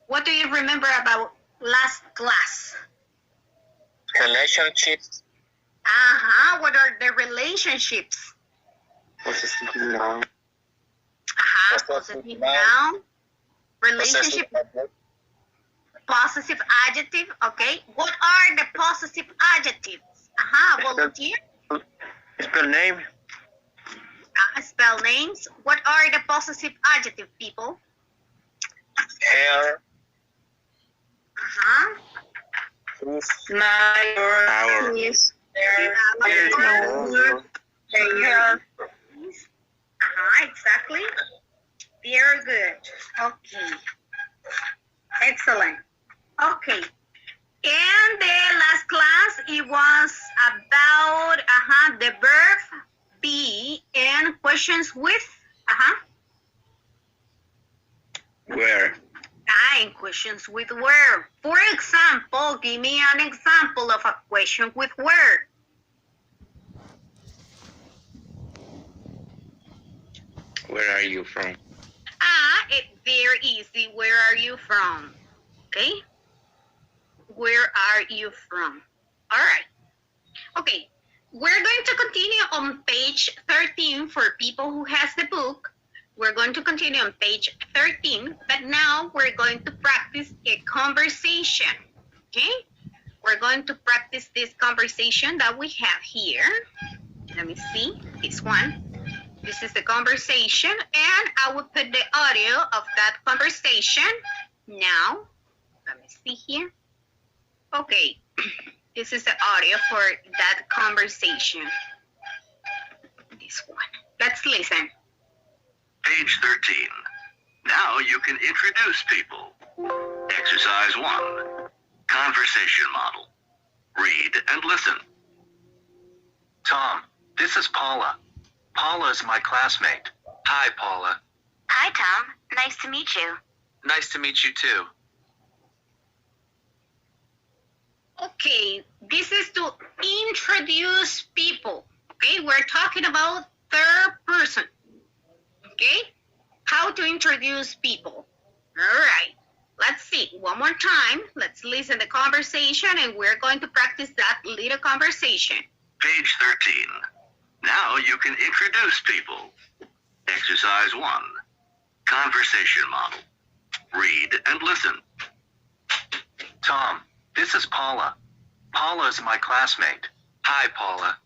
What do you remember about last class? Relationships. What are the relationships? Possessive noun. Possessive noun. Relationship. Possessive adjective. Okay. What are the possessive adjectives? Volunteer. Spell name. Spell names. What are the possessive adjective, people? Hair. Our. Yes. Exactly. Very good. Okay. Excellent. Okay. And the last class, it was about the verb be and questions with Where? and questions with where. For example, give me an example of a question with where. Where are you from? It's very easy. Where are you from? Okay. Where are you from? All right. Okay. We're going to continue on page 13 for people who has the book. We're going to continue on page 13, but now we're going to practice a conversation. Okay. We're going to practice this conversation that we have here. Let me see this one. This is the conversation, and I will put the audio of that conversation now. Let me see here. Okay, this is the audio for that conversation. This one. Let's listen. Page 13. Now you can introduce people. Exercise 1. Conversation model. Read and listen. Tom, this is Paula. Paula is my classmate. Hi, Paula. Hi, Tom. Nice to meet you. Nice to meet you too. Okay, this is to introduce people. Okay, we're talking about third person. Okay, how to introduce people. All right, let's see one more time. Let's listen to the conversation, and we're going to practice that little conversation. Page 13. Now you can introduce people. Exercise 1. Conversation model. Read and listen. Tom, this is Paula. Paula is my classmate. Hi, Paula.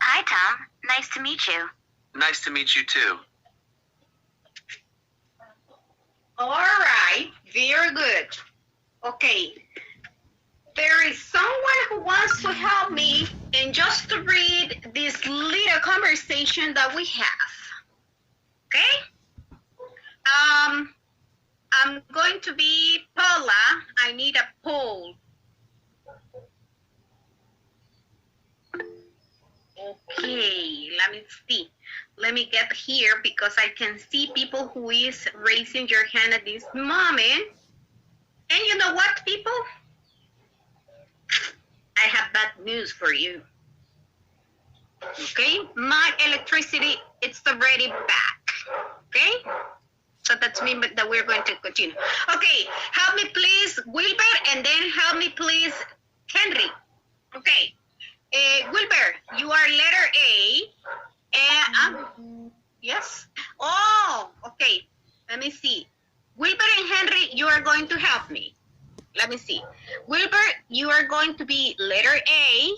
Hi, Tom. Nice to meet you. Nice to meet you too. All right, very good. Okay, there is someone who wants to help me and just to read this little conversation that we have. Okay? I'm going to be Paula. I need a poll. Okay, let me see. Let me get here because I can see people who is raising your hand at this moment. And you know what, people? I have bad news for you. Okay, my electricity, it's already back. Okay, so that's mean that we're going to continue. Okay, help me please, Wilber, and then help me please, Henry. Okay, Wilber, you are letter A. Yes. Oh, okay. Let me see. Wilber and Henry, you are going to help me. Let me see. Wilber, you are going to be letter A.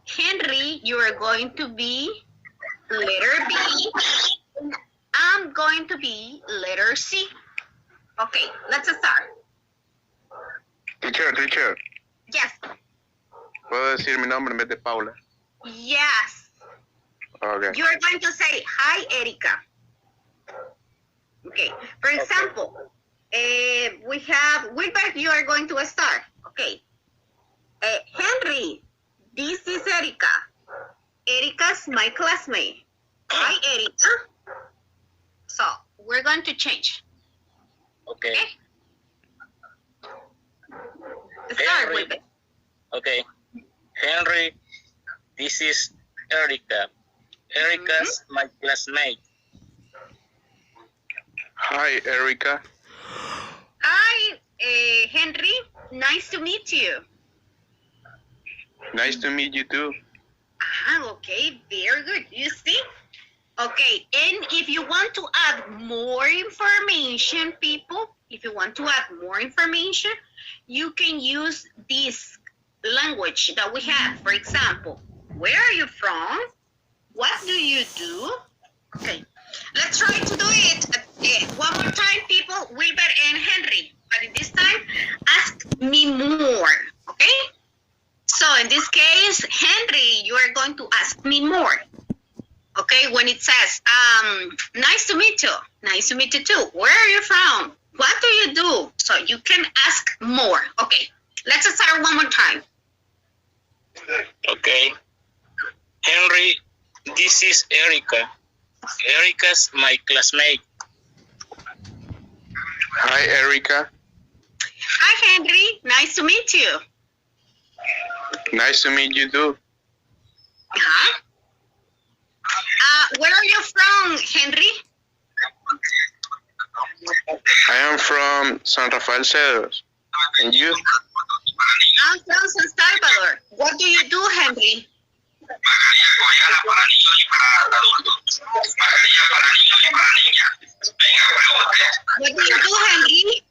Henry, you are going to be letter B. I'm going to be letter C. Okay, let's start. Teacher. Yes. ¿Puedo decir mi nombre en vez de Paula? Yes. Okay. You are going to say, hi, Erika. Okay. For example, we have, Wilber, you are going to start. Okay. Henry, this is Erika. Erika's my classmate. Hi, Erika. So, we're going to change. Okay. Start, Wilber. Okay. Henry, this is Erika. Erika's my classmate. Hi, Erika. Ah, Henry, nice to meet you. Nice to meet you too. Okay, very good. You see? Okay, and if you want to add more information, people, if you want to add more information, you can use this language that we have. For example, where are you from? What do you do? Okay, let's try to do it one more time, people, Wilbert and Henry. But this time, ask me more, okay? So in this case, Henry, you are going to ask me more. Okay, when it says, nice to meet you. Nice to meet you too. Where are you from? What do you do? So you can ask more. Okay, let's start one more time. Okay. Henry, this is Erica. Erica's my classmate. Hi, Erica. Hi, Henry. Nice to meet you. Nice to meet you too. Uh-huh. Where are you from, Henry? I am from San Rafael Cedros. And you? I'm from San Salvador. What do you do, Henry? What do you do, Henry?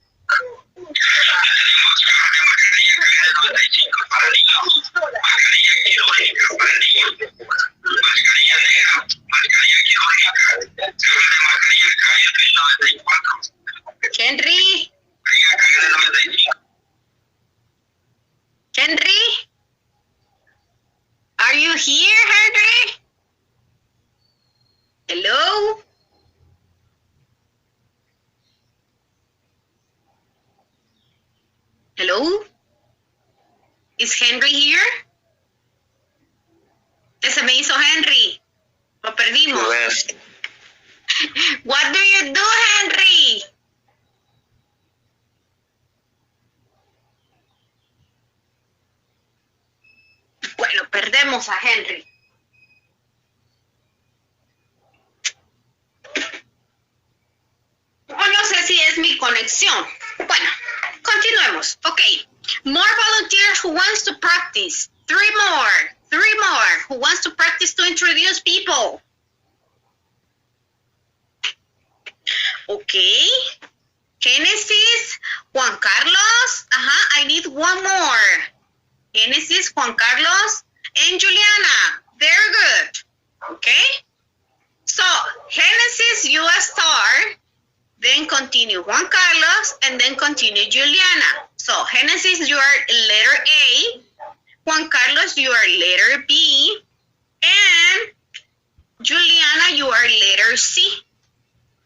Henry? Henry? Are you here, Henry? Hello? Hello? Is Henry here? ¿Qué se me hizo Henry? Lo perdimos. What do you do, Henry? Bueno, perdemos a Henry. O no sé si es mi conexión. Bueno, continuemos. Okay. More volunteers who wants to practice. Three more who wants to practice to introduce people. Okay. Genesis, Juan Carlos. I need one more. Genesis, Juan Carlos, and Juliana. Very good. Okay. So, Genesis, you start, then continue Juan Carlos, and then continue Juliana. So, Genesis, you are letter A. Juan Carlos, you are letter B. And Juliana, you are letter C.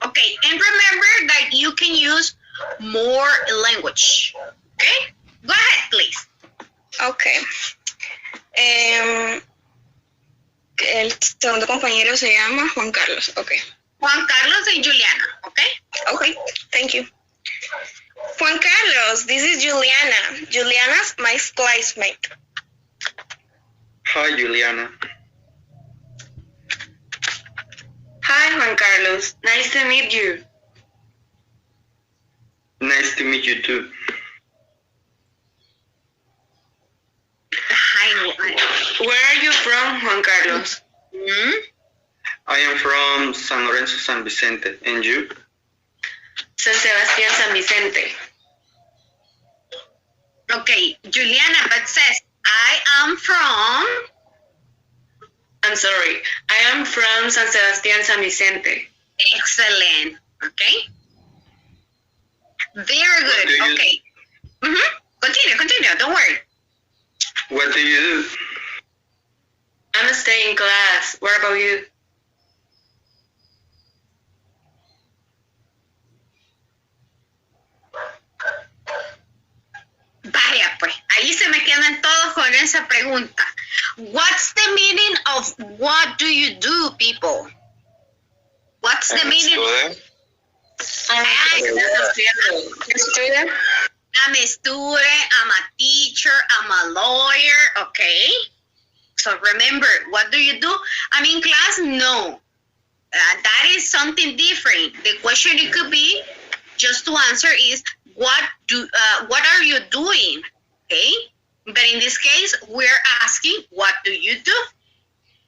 Okay, and remember that you can use more language. Okay, go ahead, please. Okay. El segundo compañero se llama Juan Carlos. Okay. Juan Carlos and Juliana. Okay. Okay. Thank you. Juan Carlos, this is Juliana. Juliana's my classmate. Hi, Juliana. Hi, Juan Carlos. Nice to meet you. Nice to meet you too. Hi. Where are you from, Juan Carlos? I am from San Lorenzo, San Vicente. And you? San Sebastián, San Vicente. Okay, Juliana, but says, I am from... I'm sorry. I am from San Sebastián, San Vicente. Excellent. Okay. Very good. Okay. Continue. Don't worry. What do you do? I'm staying in class. What about you? Vaya, pues, ahí se me quedan todos con esa pregunta. What's the meaning of what do you do, people? What's the meaning? Student. I'm a student, I'm a teacher, I'm a lawyer, okay? So remember, what do you do? I'm in class? No. That is something different. The question it could be, just to answer is, what are you doing? Okay, but in this case, we're asking, what do you do?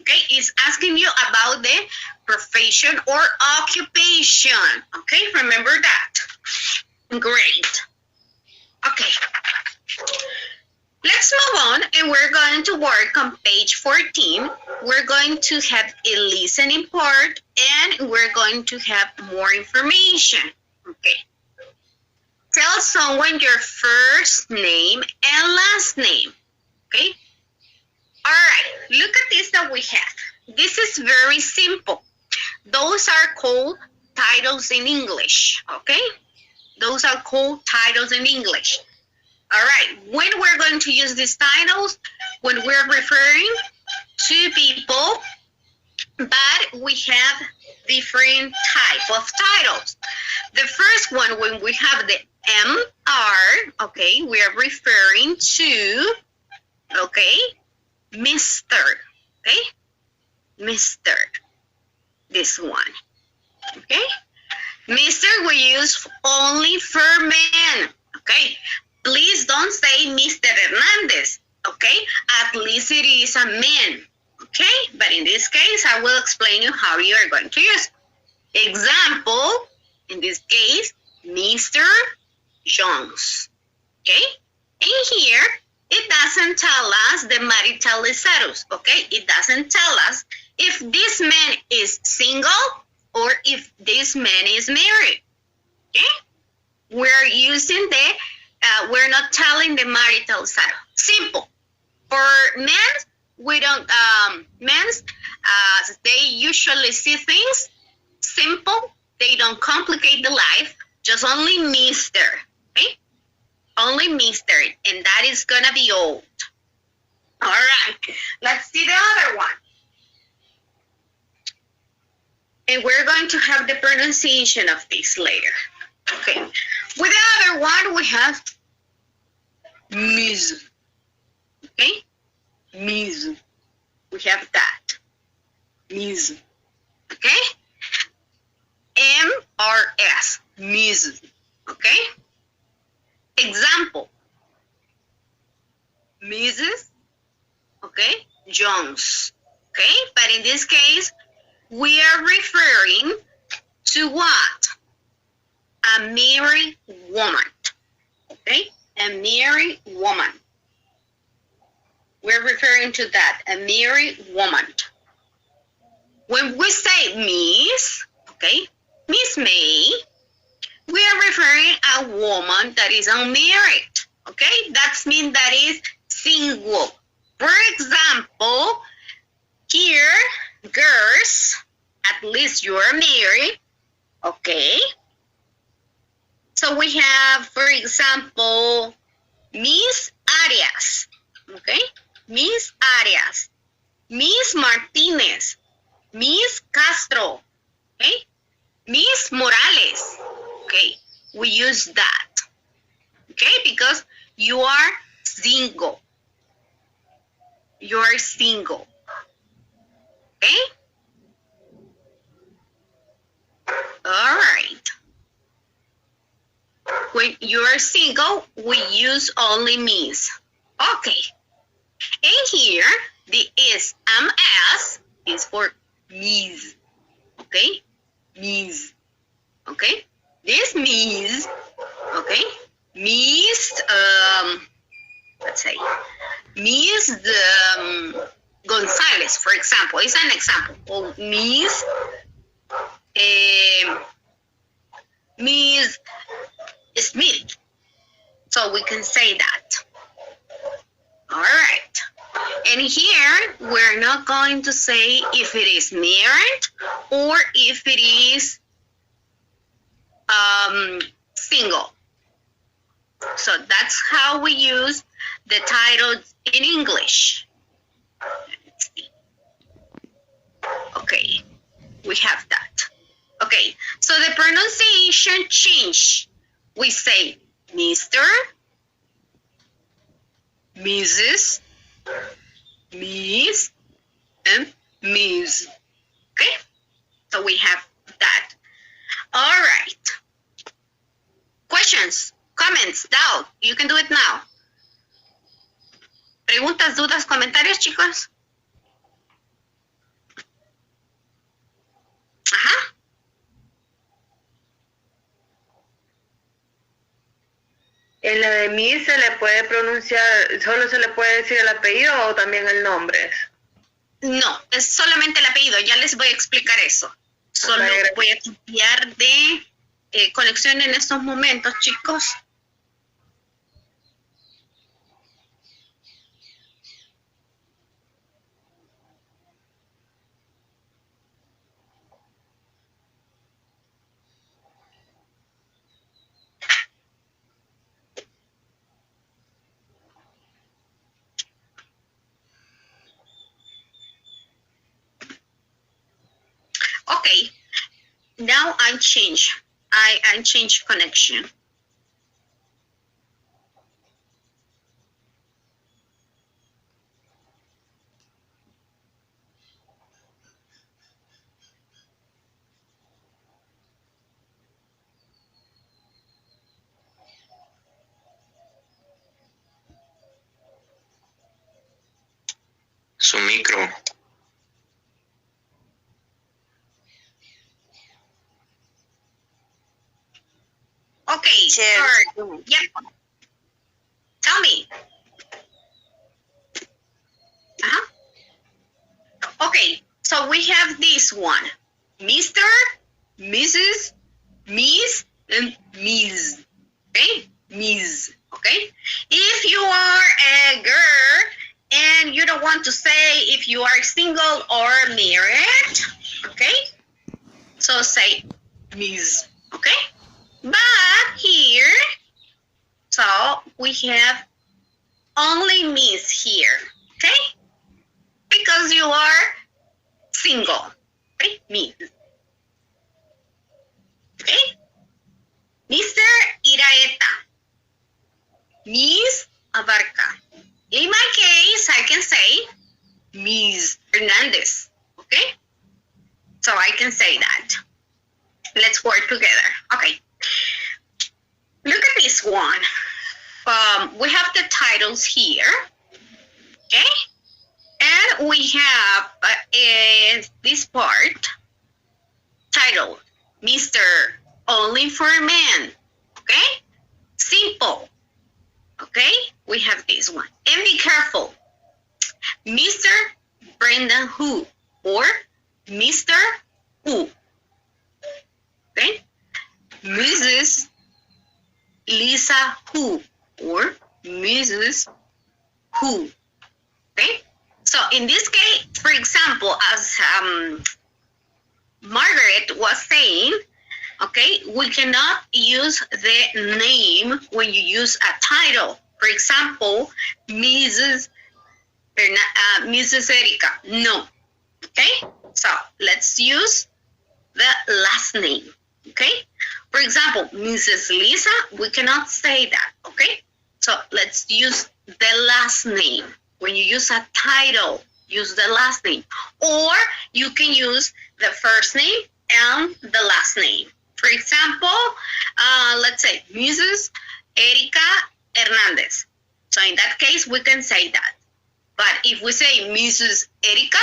Okay, it's asking you about the profession or occupation. Okay, remember that. Great. Okay. Let's move on, and we're going to work on page 14. We're going to have a listening part, and we're going to have more information. Okay. Tell someone your first name and last name. Okay. All right. Look at this that we have. This is very simple. Those are called titles in English. Okay. Those are called titles in English. All right, when we're going to use these titles, when we're referring to people, but we have different type of titles. The first one, when we have the MR, okay, we are referring to, okay, Mr., okay, Mr., this one, okay. Mr. we use only for men, okay. Please don't say Mr. Hernandez, okay? At least it is a man, okay? But in this case, I will explain you how you are going to use it. Example, in this case, Mr. Jones, okay? In here, it doesn't tell us the marital status, okay? It doesn't tell us if this man is single or if this man is married, okay? We're using the we're not telling the marital status. Simple. For men, we don't. Men's they usually see things simple. They don't complicate the life. Just only Mr. Okay, only Mr. And that is gonna be old. All right. Let's see the other one. And we're going to have the pronunciation of this later. Okay. With the other one, we have Ms. Okay? Ms. We have that. Ms. Okay? M-R-S. Ms. Okay? Example. Mrs. Okay? Jones. Okay? But in this case, we are referring to what? A married woman, okay? A married woman. We're referring to that, a married woman. When we say Miss, okay, Miss May, we are referring a woman that is unmarried, okay? That means that is single. For example, here, girls, at least you're married, okay? So we have, for example, Miss Arias, okay? Miss Arias, Miss Martinez, Miss Castro, okay? Miss Morales, okay? We use that, okay? Because you are single. You are single, okay? All right. When you are single, we use only Miss. Okay. And here, the MS is for Miss. Okay? Miss. Okay? This Miss, okay? Miss, let's say, Miss Gonzalez, for example, is an example. Or Miss, Miss Smith. So we can say that. All right. And here, we're not going to say if it is married or if it is single. So that's how we use the titles in English. Let's see. Okay, we have that. Okay, so the pronunciation change. We say Mr., Mrs., Miss, and Ms. Okay, so we have that. All right. Questions? Comments, doubt. You can do it now. Preguntas, dudas, comentarios, chicos. Ajá. En la de Miss se le puede pronunciar, solo se le puede decir el apellido o también el nombre. No, es solamente el apellido. Ya les voy a explicar eso. Solo voy a cambiar de conexión en estos momentos, chicos. Okay, now I change connection. Su micro. Okay, sure. Yep. Tell me. Okay, so we have this one. Mr., Mrs., Miss, and Ms. Okay? Ms. Okay? If you are a girl and you don't want to say if you are single or married, okay? So say Ms. Okay? But here, so we have only Miss here, okay? Because you are single, okay? Miss. Okay? Mr. Iraeta. Miss Abarca. In my case, I can say Miss Hernandez, okay? So I can say that. Let's work together. Okay. Look at this one. We have the titles here, okay? And we have this part titled Mr. Only for Men, okay? Simple, okay? We have this one. And be careful. Mr. Brendan Who or Mr. Who, okay? Mrs. Lisa Who or Mrs. Who, okay? So in this case, for example, as Margaret was saying, okay, we cannot use the name when you use a title. For example, Mrs. Erica. No, okay? So let's use the last name, okay? For example, Mrs. Lisa, we cannot say that, okay? So let's use the last name. When you use a title, use the last name. Or you can use the first name and the last name. For example, let's say Mrs. Erica Hernandez. So in that case, we can say that. But if we say Mrs. Erica,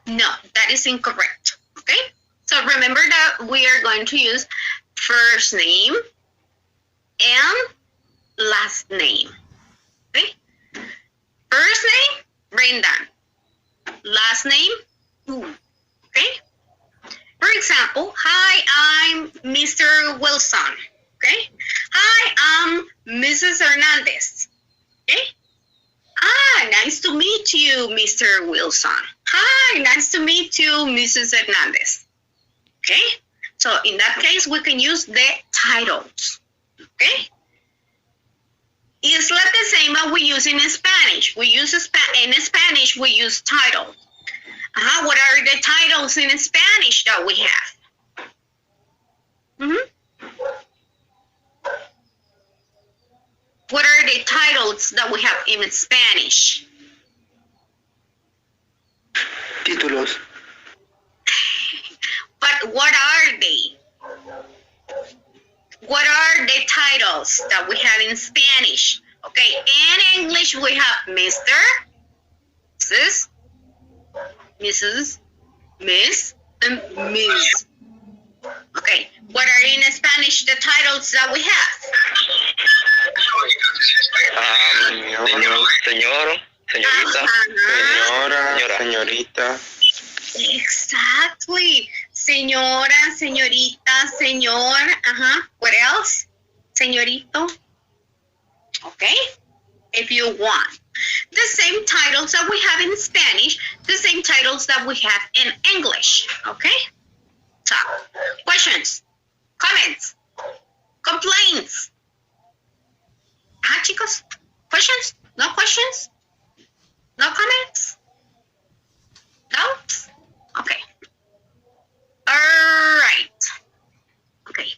no, that is incorrect, okay? So remember that we are going to use first name and last name, okay? First name, Brendan. Last name, Who, okay? For example, hi, I'm Mr. Wilson, okay? Hi, I'm Mrs. Hernandez, okay? Ah, nice to meet you, Mr. Wilson. Hi, nice to meet you, Mrs. Hernandez, okay? So in that case, we can use the titles, okay? It's like the same as we use in Spanish. We use in Spanish, we use titles. What are the titles in Spanish that we have? What are the titles that we have in Spanish? Títulos. But what are they? What are are the titles that we have in Spanish? Okay, in English we have Mr., Mrs., Miss, and Ms. Okay, what are in Spanish the titles that we have? Señor, señorita, señora, señorita. Exactly. Señora, señorita, señor. What else? Señorito. Okay. If you want. The same titles that we have in Spanish, the same titles that we have in English. Okay. So, questions, comments, complaints. Chicos? Questions? No questions? No comments? Doubts? Okay. All right. Okay.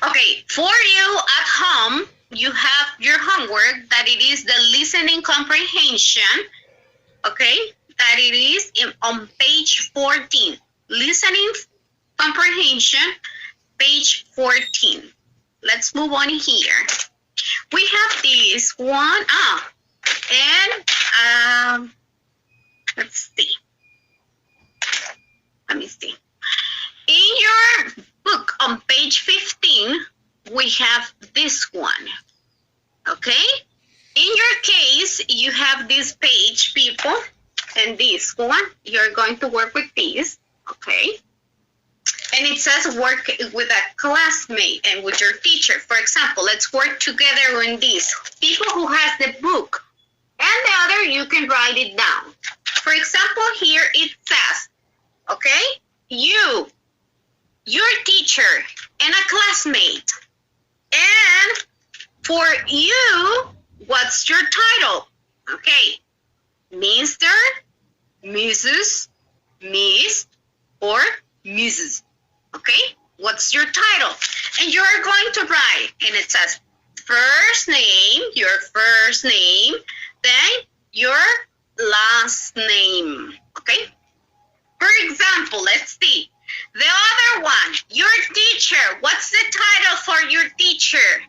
Okay, for you at home, you have your homework that it is the listening comprehension, okay, that it is on page 14. Listening comprehension, page 14. Let's move on here. We have this one, and let's see. Let me see. In your book on page 15, we have this one, okay? In your case, you have this page, people, and this one. You're going to work with this, okay? And it says work with a classmate and with your teacher. For example, let's work together on this. People who has the book and the other, you can write it down. For example, here it says, okay, you, your teacher, and a classmate. And for you, what's your title? Okay, Mr., Mrs., Miss, or Mrs. Okay, what's your title? And you're going to write, and it says first name, your first name, then your last name. Okay, for example, let's see. The other one, your teacher. What's the title for your teacher?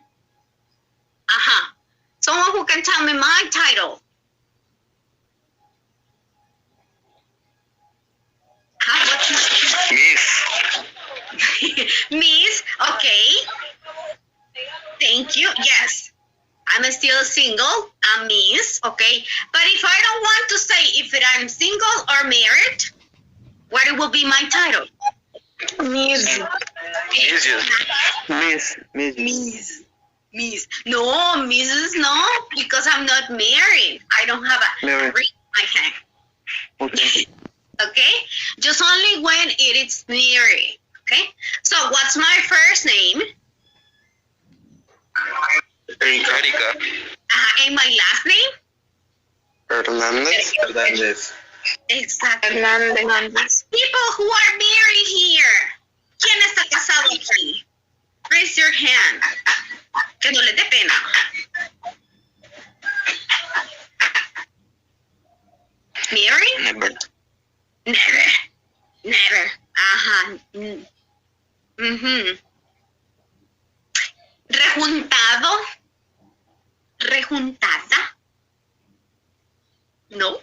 Someone who can tell me my title. What's Miss. Miss, okay. Thank you. Yes. I'm still single. I'm Miss, okay. But if I don't want to say if I'm single or married, what it will be my title? Miss. Miss. No, Mrs. No, because I'm not married. I don't have a ring in my hand. Okay. Okay? Just only when it is married. Okay? So what's my first name? Erika. And my last name? Hernandez. Exactly. Hernandez. People who are married here. ¿Quién está casado aquí? Raise your hand. Que no le dé pena. Married? Never. Rejuntado. Rejuntada. No.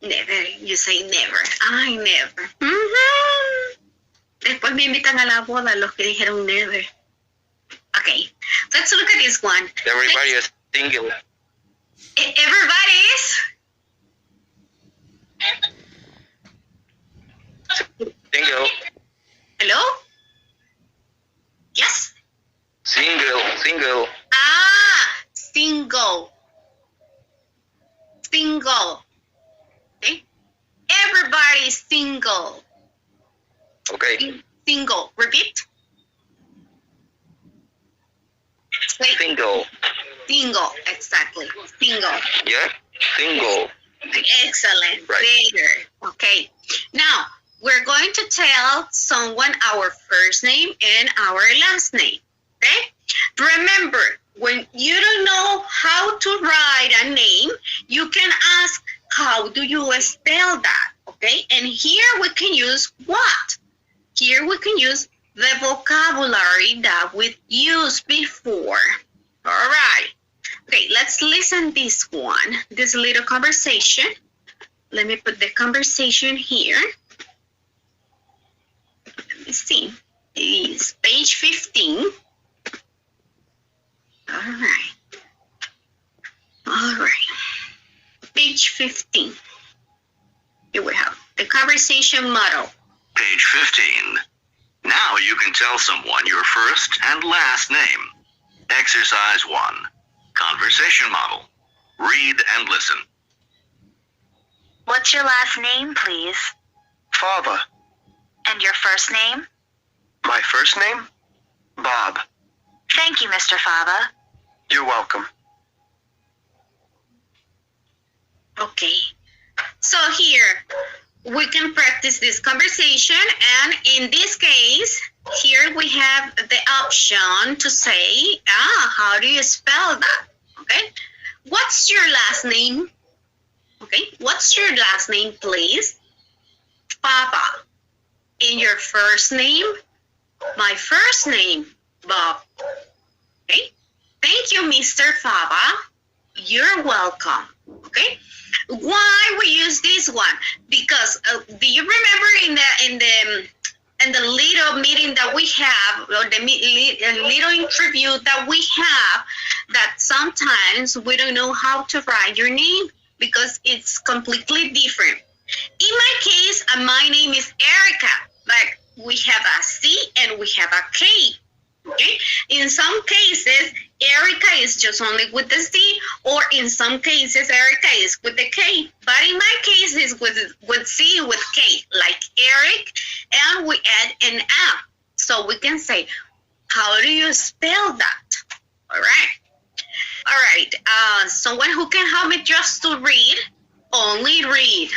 Never. You say never. I never. Después me invitan a la boda los que dijeron never. Okay. Let's look at this one. Everybody is single. Everybody is? Single. Hello? Yes? Single. Single. Okay? Everybody is single. Okay. Single. Repeat. Wait. Single. Single. Exactly. Single. Yeah. Single. Excellent. Right. There. Okay. Now, we're going to tell someone our first name and our last name. Okay? Remember, when you don't know how to write a name, you can ask, how do you spell that? Okay, and here we can use what? Here we can use the vocabulary that we used before. All right. Okay, let's listen this one, this little conversation. Let me put the conversation here. Let me see. It's page 15. All right. All right. Page 15. Here we have the conversation model. Page 15. Now you can tell someone your first and last name. Exercise 1. Conversation model. Read and listen. What's your last name, please? Fava. And your first name? My first name? Bob. Thank you, Mr. Fava. You're welcome. Okay. So here we can practice this conversation, and in this case, here we have the option to say, how do you spell that? Okay. What's your last name? Okay. What's your last name, please? Papa. And your first name? My first name, Bob. Okay. Thank you, Mr. Fava. You're welcome. Okay. Why we use this one? Because do you remember in the little meeting that we have, or the little interview that we have, that sometimes we don't know how to write your name because it's completely different. In my case, my name is Erica. Like, we have a C and we have a K. Okay. In some cases, Erica is just only with the C, or in some cases, Erica is with the K. But in my case, it's with C, with K, like Eric, and we add an M. So we can say, how do you spell that? All right. All right. Someone who can help me just to read, only read.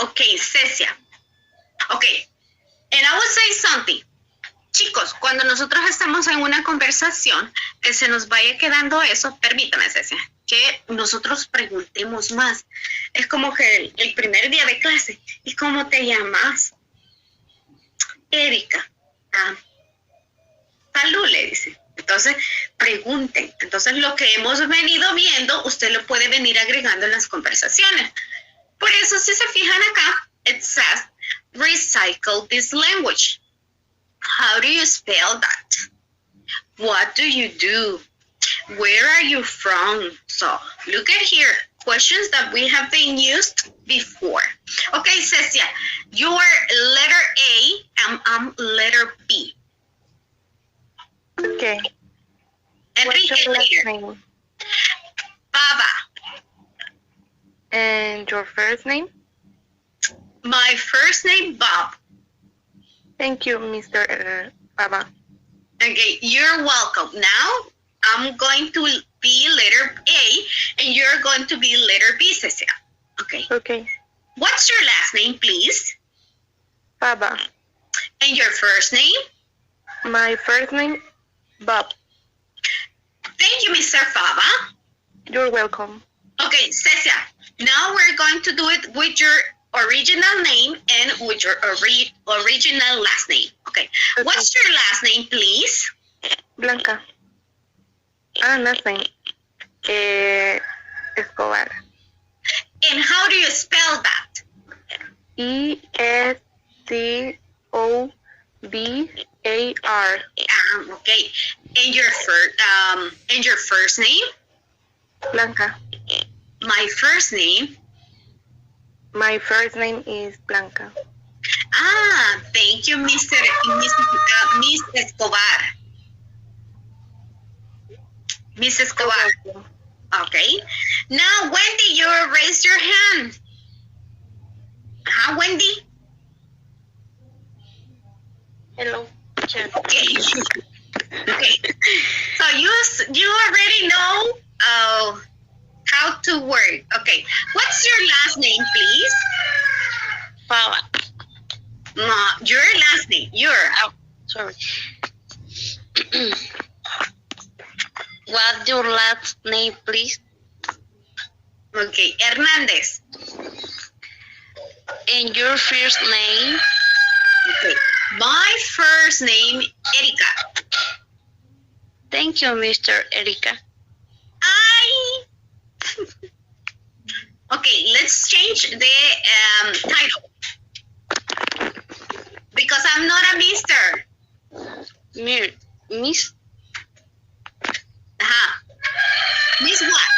Okay, Cecia. Okay, and I will say something. Chicos, cuando nosotros estamos en una conversación, que se nos vaya quedando eso, permítame, Cecia, que nosotros preguntemos más. Es como que el primer día de clase, ¿y cómo te llamas? Erika. Salud, le dice. Entonces, pregunten. Entonces, lo que hemos venido viendo, usted lo puede venir agregando en las conversaciones. Por eso, si se fijan acá, it says, recycle this language. How do you spell that? What do you do? Where are you from? So, look at here. Questions that we have been used before. Okay, Cecia, you are letter A and I'm letter B. Okay. Enrique, What's your last here. name? Baba. And your first name? My first name, Bob. Thank you, Mr. Baba. Okay, you're welcome. Now, I'm going to be letter A, and you're going to be letter B, Cecia. Okay. Okay. What's your last name, please? Baba. And your first name? My first name, Bob. Thank you, Mr. Fava. You're welcome. Okay, Cecia, now we're going to do it with your original name and with your original last name. Okay. What's your last name, please? Blanca. Last name. Escobar. And how do you spell that? Escobar. Okay. And your first name? Blanca. My first name? My first name is Blanca. Thank you, Miss Escobar. Miss Escobar. Okay. Now, Wendy, you raise your hand. Wendy? Hello. Okay. Okay. So you already know how to work. Okay. What's your last name, please? Fava. No, your last name. Oh, sorry. What's your last name, please? Okay, Hernandez. And your first name? Okay, my first name, Erika. Thank you, Mr. Erika. Okay, let's change the title. Because I'm not a mister. Miss? Miss what?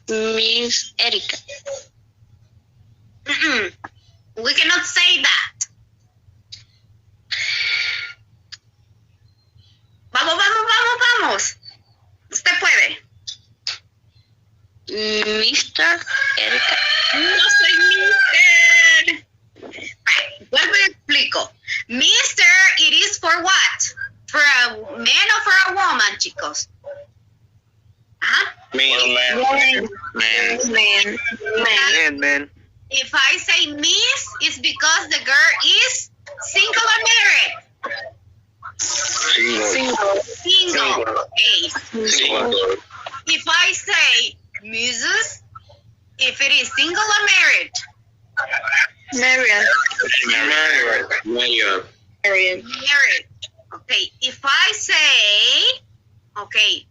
Miss Erika. We cannot say that. Vamos. Usted puede. Mr. Erika. No soy mister. Vuelvo y explico. Mister, it is for what? For a man or for a woman, chicos? Man. If I say miss, it's because the girl is single or married? Single. Okay. Single. If I say Mrs., if it is single or married? Married. Married. Okay. If I say, okay,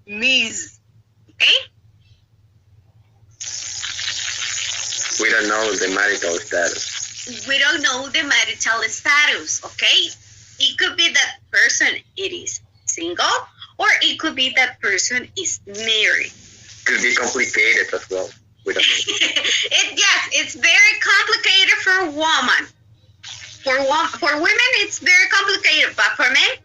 Miss, okay? We don't know the marital status. We don't know the marital status, okay? It could be that person it is single, or it could be that person is married. Could be complicated as well. We don't know. Yes, it's very complicated for a woman. For women, it's very complicated, but for men,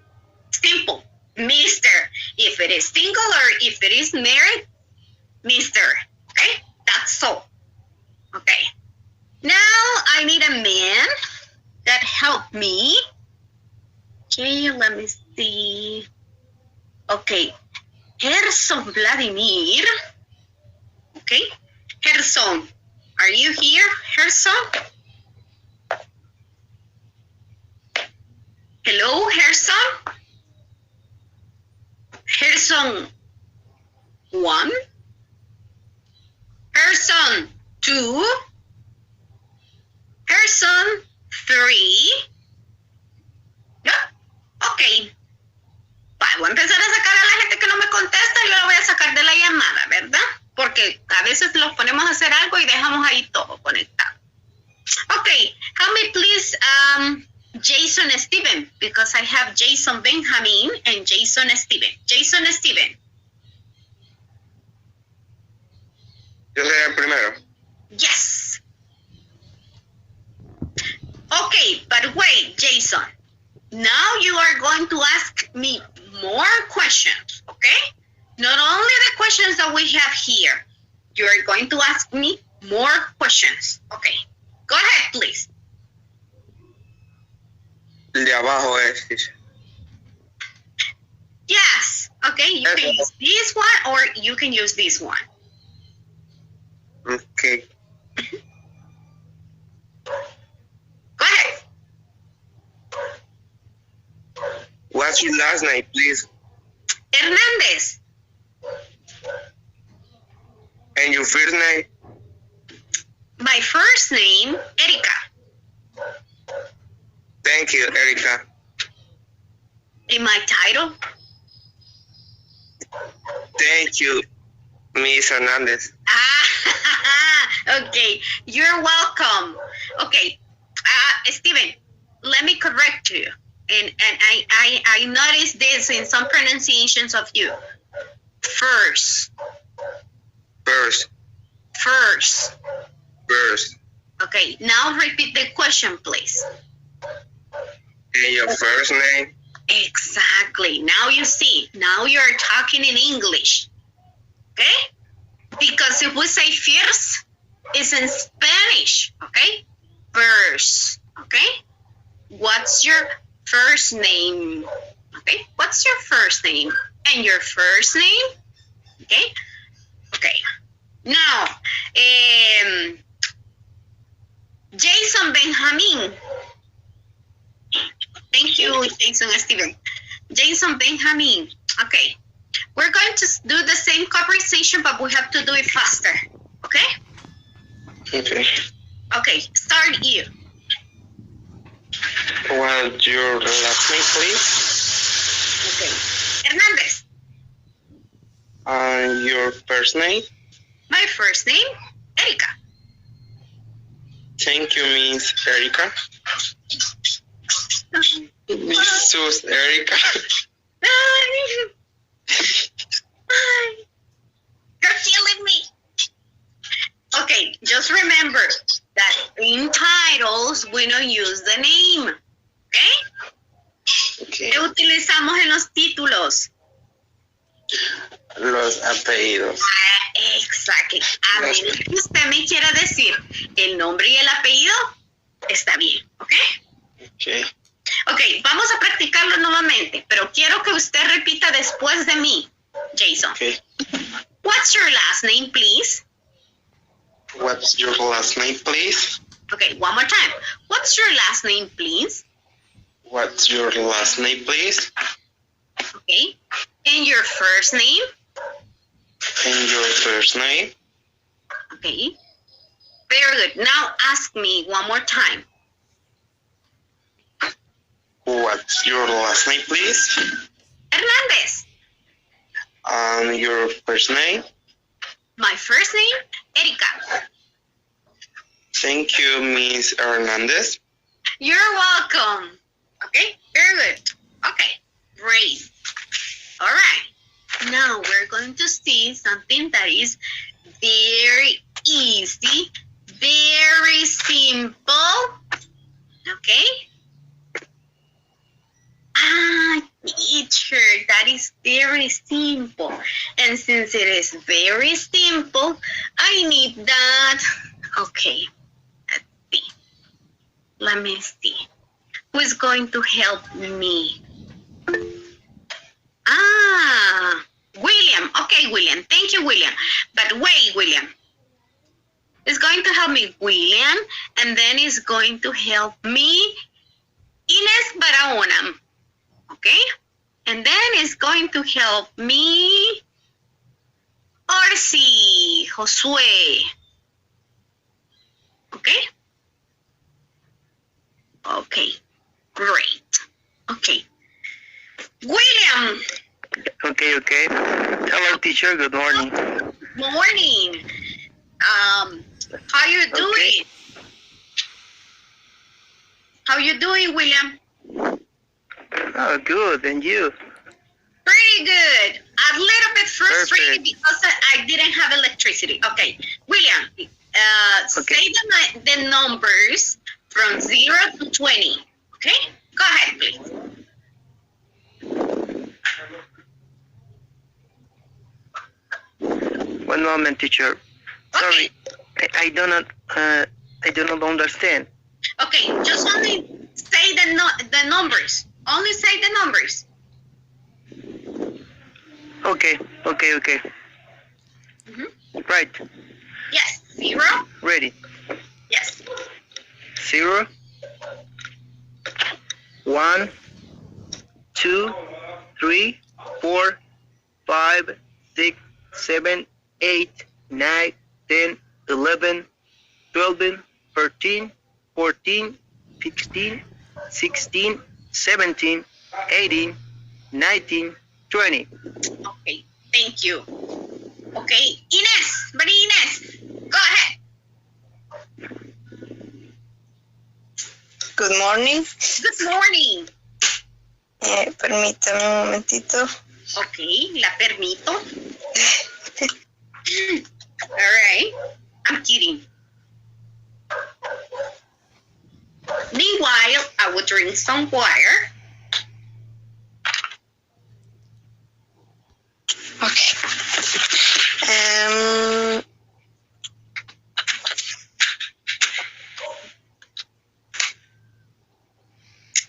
simple. Mister. If it is single or if it is married, Mister. Okay, that's all. Okay. Now I need a man that help me. Okay, let me see. Okay, Gerson Vladimir. Okay, Gerson, are you here, Gerson? Hello, Gerson? Gerson 1, Gerson 2, Gerson 3. ¿Ya? Ok. Voy a empezar a sacar a la gente que no me contesta, yo la voy a sacar de la llamada, ¿verdad? Porque a veces los ponemos a hacer algo y dejamos ahí todo conectado. Okay, help me please, Jason Steven, because I have Jason Benjamin and Jason Steven. Jason Steven. Yo soy el primero. Yes. Okay, but wait, Jason. Now you are going to ask me more questions, okay? Not only the questions that we have here. You are going to ask me more questions. Okay, go ahead, please. El de abajo es, dice. Yes, okay, you can use this one or you can use this one. Okay. Go ahead. What's your last name, please? Hernandez. And your first name? My first name, Erika. Thank you, Erika. In my title? Thank you, Miss Hernandez. Okay, you're welcome. Okay, Steven, let me correct you. And I noticed this in some pronunciations of you. First. Okay, now repeat the question, please. And your first name? Exactly. Now you see. Now you're talking in English. Okay? Because if we say first, it's in Spanish. Okay? First. Okay? What's your first name? Okay? What's your first name? And your first name? Okay? Okay. Now, Jason Benjamin. Thank you, Jason Steven. Jason Benjamin. Okay. We're going to do the same conversation, but we have to do it faster. Okay? Okay. Okay, start you. What's your last name, please? Okay. Hernandez. And your first name? My first name, Erika. Thank you, Miss Erica. Mrs. Erica. You're killing me. Okay, just remember that in titles we don't use the name. Okay? Okay. ¿Qué utilizamos en los títulos? Los apellidos. Exactly. A menos que usted me quiera decir el nombre y el apellido, está bien. ¿Ok? Okay. Ok, vamos a practicarlo nuevamente, pero quiero que usted repita después de mí, Jason. Okay. What's your last name, please? What's your last name, please? Okay, one more time. What's your last name, please? What's your last name, please? Okay. And your first name? And your first name? Okay. Very good. Now ask me one more time. What's your last name, please? Hernandez. And your first name? My first name, Erika. Thank you, Miss Hernandez. You're welcome. Okay, very good. Okay, great. All right. Now we're going to see something that is very easy, very simple. Okay? Teacher, that is very simple. And since it is very simple, I need that. Okay, let's see. Let me see. Who is going to help me? William. Okay, William. Thank you, William. But wait, William. It's going to help me, William, and then it's going to help me, Ines Barahona. Okay? And then it's going to help me, Orsi, Josue. Okay? Okay, great. Okay. William. Okay. Hello, teacher. Good morning. Morning. How you doing? Okay. How you doing, William? Oh, good. And you? Pretty good. A little bit frustrated Perfect. because I didn't have electricity. Okay, William, say the numbers from 0 to 20. Okay, go ahead, please. One moment, teacher. Sorry, I do not understand. Okay, just only say the numbers. Only say the numbers. Okay. Right. Yes. 0. Ready. Yes. 0, 1, 2, 3, 4, 5, 6, 7, 8, 9, 10, 11, 12, 13, 14, 15, 16, 17, 18, 19, 20. Okay, thank you. Okay, Ines, Maria Ines, go ahead. Good morning. Good morning. Permítame un momentito. Okay, la permito. All right, I'm kidding. Meanwhile, I will drink some water. Okay.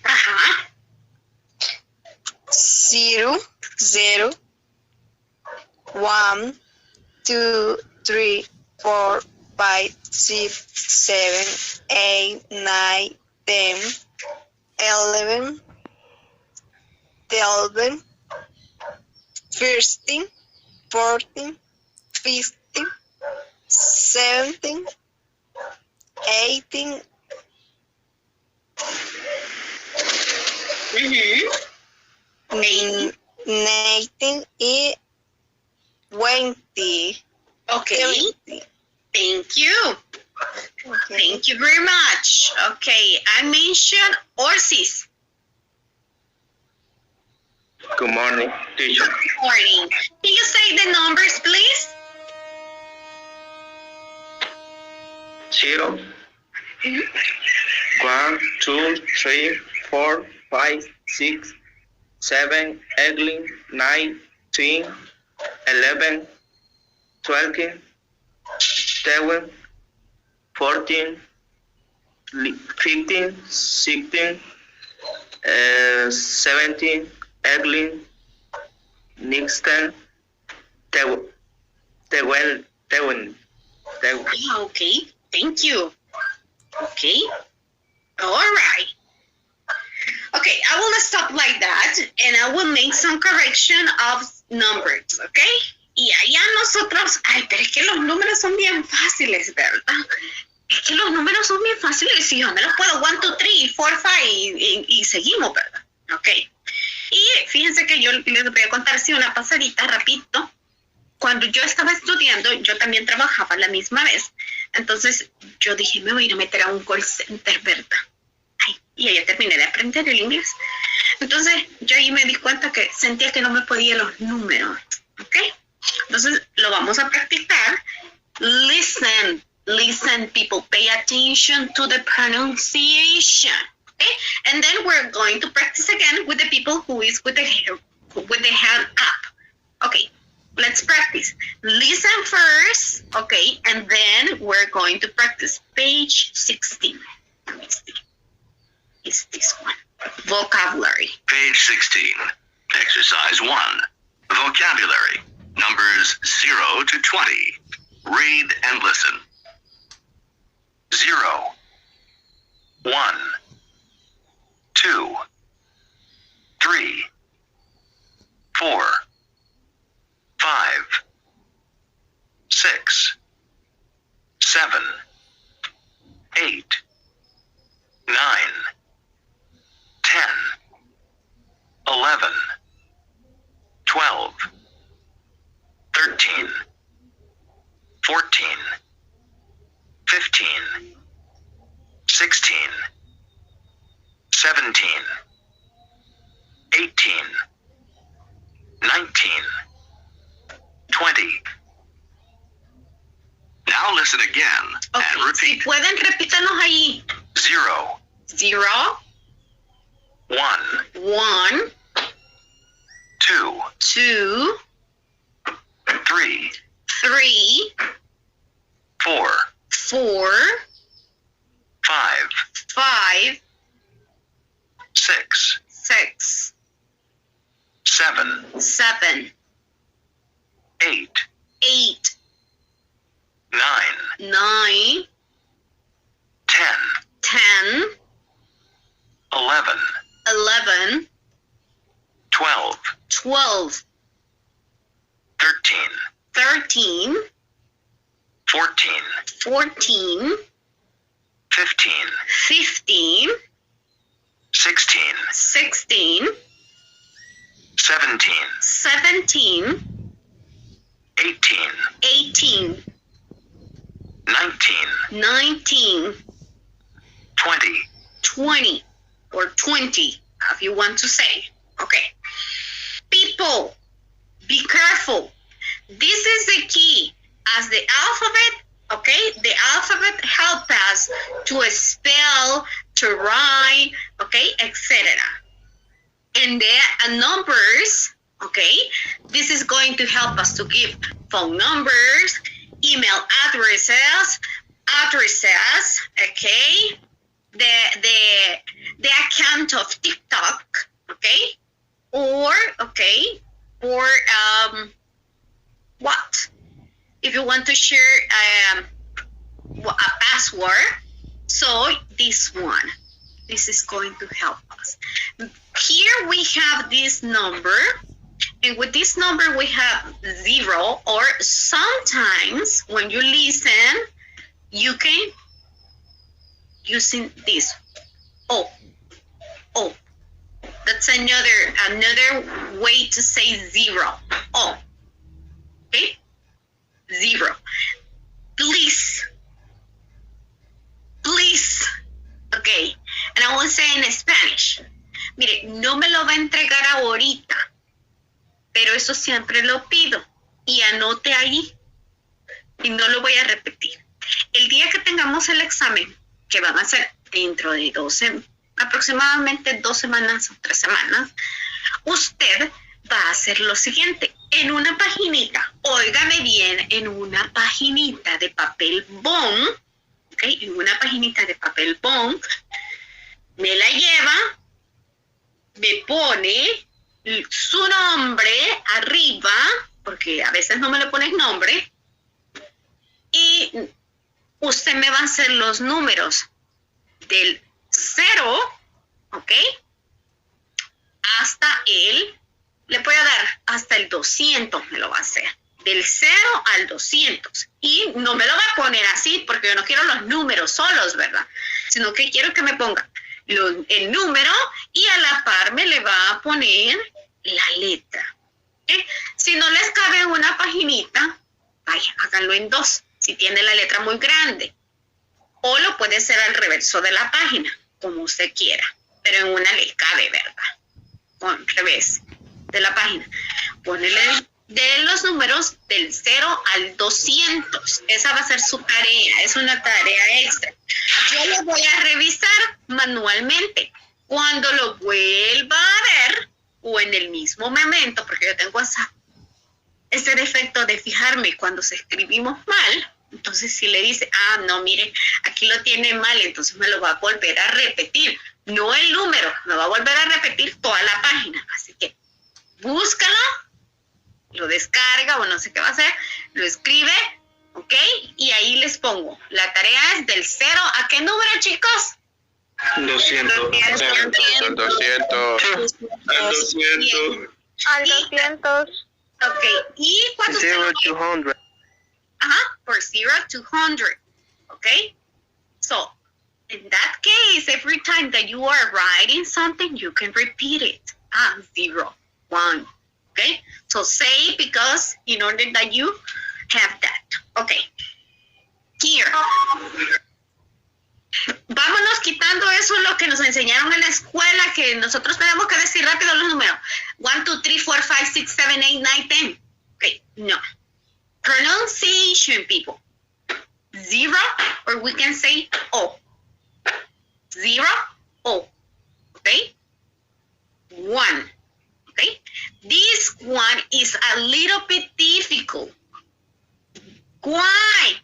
Uh-huh. 0, 0, 1, 2, 3, 4, 5, 6, 7, 8, 9, 10, 11, 12, 15, 14, 15, 17, 18, Mm-hmm. 19 y 20. Okay. 20. Thank you. Okay. Thank you very much. Okay, I mentioned horses. Good morning, teacher. Good morning. Can you say the numbers, please? 0, 1, 2, 3, 4, 5, 6, 7, 8, 9, 10, 11, 12, 13, 14, 15, 16, 17, 18, 19, 20. Yeah, okay. Thank you. Okay. All right. Okay, I will stop like that and I will make some correction of numbers, okay? Y allá nosotros, ay, pero es que los números son bien fáciles, ¿verdad? Es que los números son bien fáciles y yo me los puedo 1, 2, 3, 4, 5 y seguimos, ¿verdad? Ok. Y fíjense que yo les voy a contar así una pasadita rapidito. Cuando yo estaba estudiando, yo también trabajaba a la misma vez. Entonces yo dije, me voy a ir a meter a un call center, ¿verdad? Ay, y ahí terminé de aprender el inglés. Entonces yo ahí me di cuenta que sentía que no me podía los números, ¿ok? Entonces lo vamos a practicar. Listen, listen, people, pay attention to the pronunciation, okay? And then we're going to practice again with the people who is with the hand up. Okay, let's practice. Listen first, okay, and then we're going to practice page 16. Let me see. It's this one. Vocabulary. Page 16. Exercise 1. Vocabulary. Numbers 0 to 20. Read and listen. 0. 1. 2. 3. 4. 5. 6. 7. 8. 9. 10. 11. 12. 13. 14. 15. 16. 17. 18. 19. 20. Now listen again Okay, and repeat. si pueden, repítanos ahí. 0. 0, 1. 1, 2. 2, 3. 3, 4. 4, 5. 5, 6. 6, 7. 7, 8. 8, 9. 9, 10. 10, 11. 11, 12. 12, 13. 13, 14. 14, 15. 15, 16. 16, 17. 17, 18. 18, 19. 19, 20. 20, or 20, if you want to say. Okay. People, be careful. This is the key. As the alphabet, okay, the alphabet helps us to spell, to write, okay, etc. And the numbers, okay, this is going to help us to give phone numbers, email addresses, okay, the account of TikTok, okay, or what? If you want to share a password, so this is going to help us. Here we have this number, And with this number, we have 0, or sometimes when you listen, you can using this. Oh. That's another way to say 0. Oh. Okay? 0. Please. Okay. And I will say in Spanish. Mire, no me lo va a entregar ahorita, pero eso siempre lo pido. Y anote ahí. Y no lo voy a repetir. El día que tengamos el examen, que van a ser dentro de aproximadamente 2 semanas o 3 semanas, usted va a hacer lo siguiente. En una paginita, óigame bien, en una paginita de papel bond, ¿ok? En una paginita de papel bond, me la lleva, me pone su nombre arriba, porque a veces no me le pones nombre, y usted me va a hacer los números del 0, ¿ok? Hasta le voy a dar hasta el 200, me lo va a hacer. Del 0 al 200. Y no me lo va a poner así porque yo no quiero los números solos, ¿verdad? Sino que quiero que me ponga el número y a la par me le va a poner la letra. ¿Okay? Si no les cabe en una paginita, vaya, háganlo en 2, si tiene la letra muy grande. O lo puede hacer al reverso de la página, como usted quiera. Pero en una le cabe, ¿verdad? Con revés de la página. Ponele de los números del 0 al 200. Esa va a ser su tarea, es una tarea extra. Yo lo voy a revisar manualmente. Cuando lo vuelva a ver, o en el mismo momento, porque yo tengo ese defecto de fijarme cuando escribimos mal, entonces si le dice, no, mire, aquí lo tiene mal, entonces me lo va a volver a repetir. No el número, me va a volver a repetir toda la página. Así que búscalo, lo descarga o no sé qué va a hacer, lo escribe, ¿ok? Y ahí les pongo. La tarea es del 0 ¿a qué número, chicos? 200. Al 200. Al 200. Ok. ¿Y cuántos 0 to 100. For 0 to 100. Okay? So, in that case, every time that you are writing something, you can repeat it. 0, 1. Okay? So say because in order that you have that. Okay. Here. Vámonos quitando eso, lo que nos enseñaron en la escuela, que nosotros tenemos que decir rápido los números. 1, 2, 3, 4, 5, 6, 7, 8, 9, 10. Okay, no. Pronunciation, people. 0, or we can say O. 0, O. Okay? 1. Okay? This one is a little bit difficult. Why?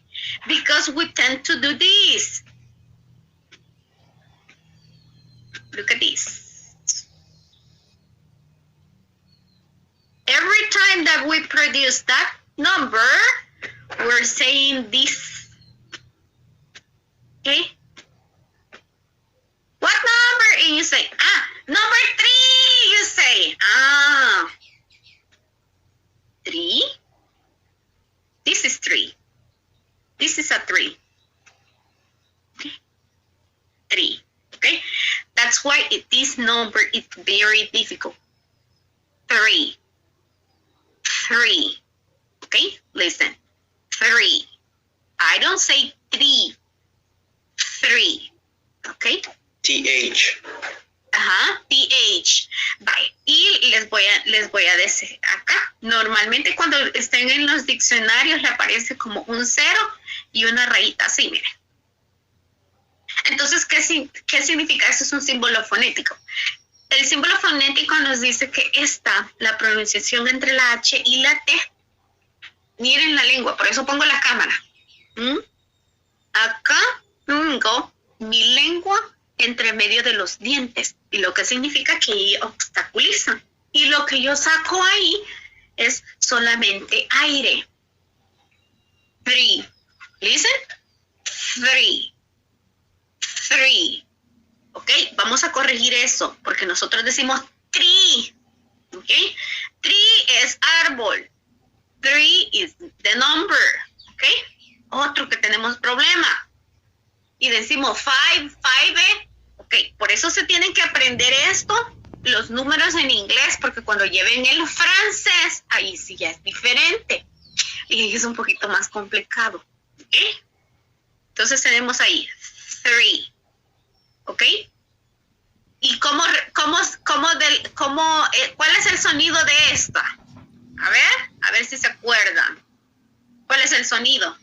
Because we tend to do this. Look at this. Every time that we produce that number, we're saying this. Okay? What number? And you say, number 3, you say. 3? This is 3. This is a 3. Okay? 3. Okay? That's why this number is very difficult. 3. 3. Okay? Listen. 3. I don't say 3. 3. Okay? TH. TH. Bye. Y les voy a decir acá. Normalmente cuando estén en los diccionarios le aparece como un 0 y una rayita así, miren. Entonces, ¿qué significa? Eso es un símbolo fonético. El símbolo fonético nos dice que la pronunciación entre la H y la T. Miren la lengua, por eso pongo la cámara. Acá pongo mi lengua entre medio de los dientes. Y lo que significa que obstaculizan. Y lo que yo saco ahí es solamente aire. 3. Listen. 3. 3. ¿Ok? Vamos a corregir eso, porque nosotros decimos 3. ¿Ok? Tree es árbol. Three is the number. ¿Ok? Otro que tenemos problema. Y decimos five, five. Ok, por eso se tienen que aprender esto, los números en inglés, porque cuando lleven el francés, ahí sí ya es diferente. Y ahí es un poquito más complicado. ¿Ok? Entonces tenemos ahí three. ¿Ok? ¿Y cuál es el sonido de esta? A ver si se acuerdan. ¿Cuál es el sonido?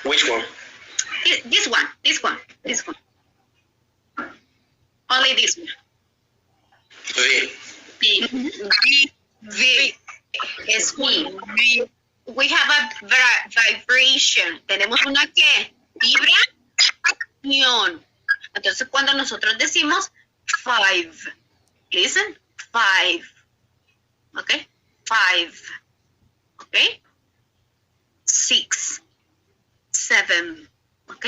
Which one? This one. Only this one. V. V. Es V. We have a vibration. Tenemos una ¿qué? Vibración. Entonces, cuando nosotros decimos five, listen, five, ¿ok? Five, ¿ok? Six, seven, ¿ok?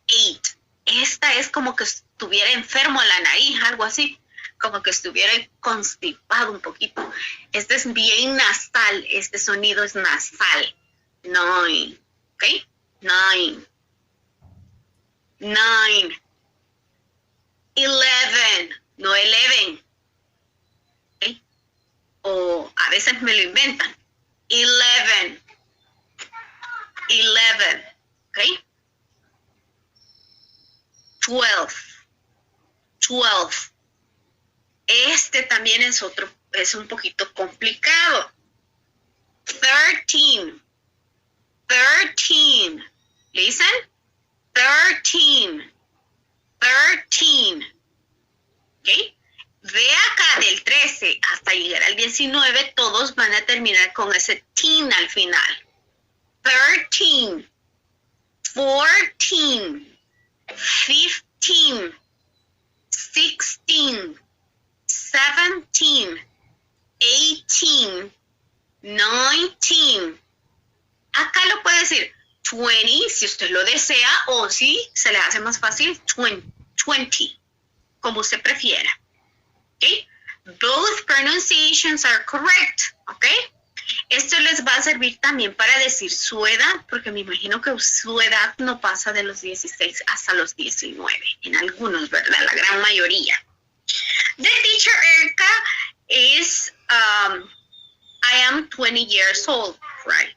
Eight. Esta es como que estuviera enfermo la nariz, algo así, como que estuviera constipado un poquito. Este es bien nasal, este sonido es nasal. Nine, ¿ok? Nine. 11, no 11. ¿Okay? O a veces me lo inventan. 11. ¿Ok? 12. Este también es un poquito complicado. 13. Listen. 13. ¿Ok? De acá del 13 hasta llegar al 19, todos van a terminar con ese teen al final. 13, 14, 15, 16, 17, 18, 19. Acá lo puede decir 20 si usted lo desea, o si se le hace más fácil 20, como usted prefiera. ¿Okay? Both pronunciations are correct. ¿Ok? Esto les va a servir también para decir su edad, porque me imagino que su edad no pasa de los 16 hasta los 19, en algunos, ¿verdad? La gran mayoría. The teacher Erica is, I am 20 years old, right?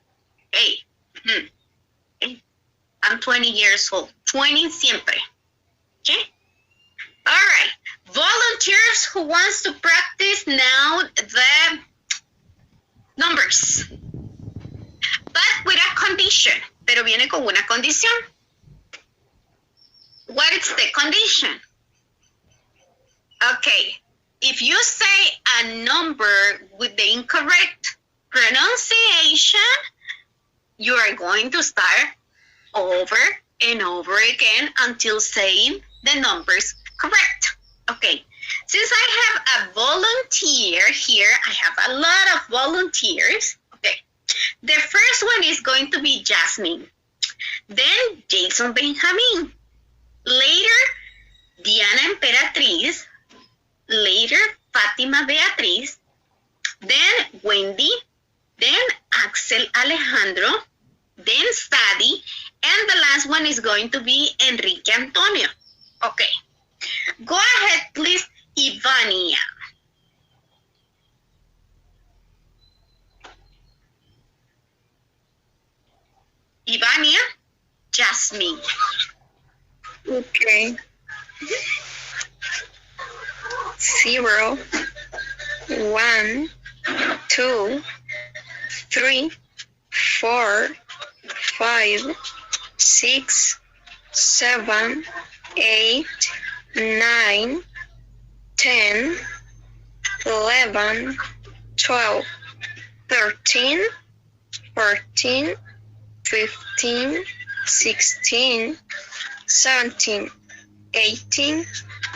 Hey. I'm 20 years old. 20 siempre. Okay? All right. Volunteers who wants to practice now the numbers. But with a condition. Pero viene con una condición. What is the condition? Okay. If you say a number with the incorrect pronunciation, you are going to start over and over again until saying the numbers correct. Okay, since I have a volunteer here, I have a lot of volunteers. Okay, the first one is going to be Jasmine, then Jason Benjamin, later Diana Emperatriz, later Fátima Beatriz, then Wendy, then Axel Alejandro, then Sadi, and the last one is going to be Enrique Antonio. Okay. Go ahead, please, Ivania. Ivania, Jasmine. Okay. 0, 1, 2, 3, 4, 5, 6, 7, 8, 9, 10, 11, 12, 13, 14, 15, 16, 17, 18,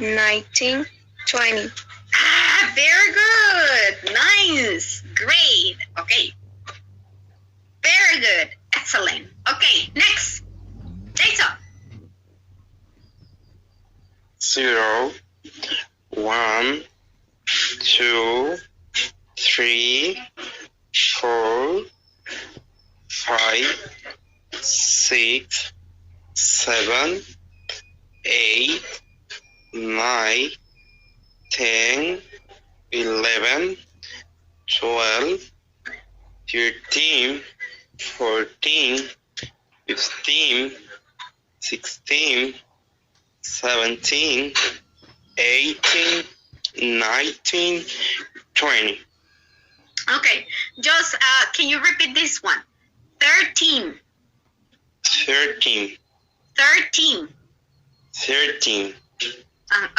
19, 20. Ah, very good. Nice. Great. Okay. Very good. Excellent. Okay, next. Jason. 0, 1, 2, 3, 4, 5, 6, 7, 8, 9, 10, 11, 12, 13, 14, 15, 16, 17, 18, 19, 20. Okay, just can you repeat this one? 13. 13. 13. 13.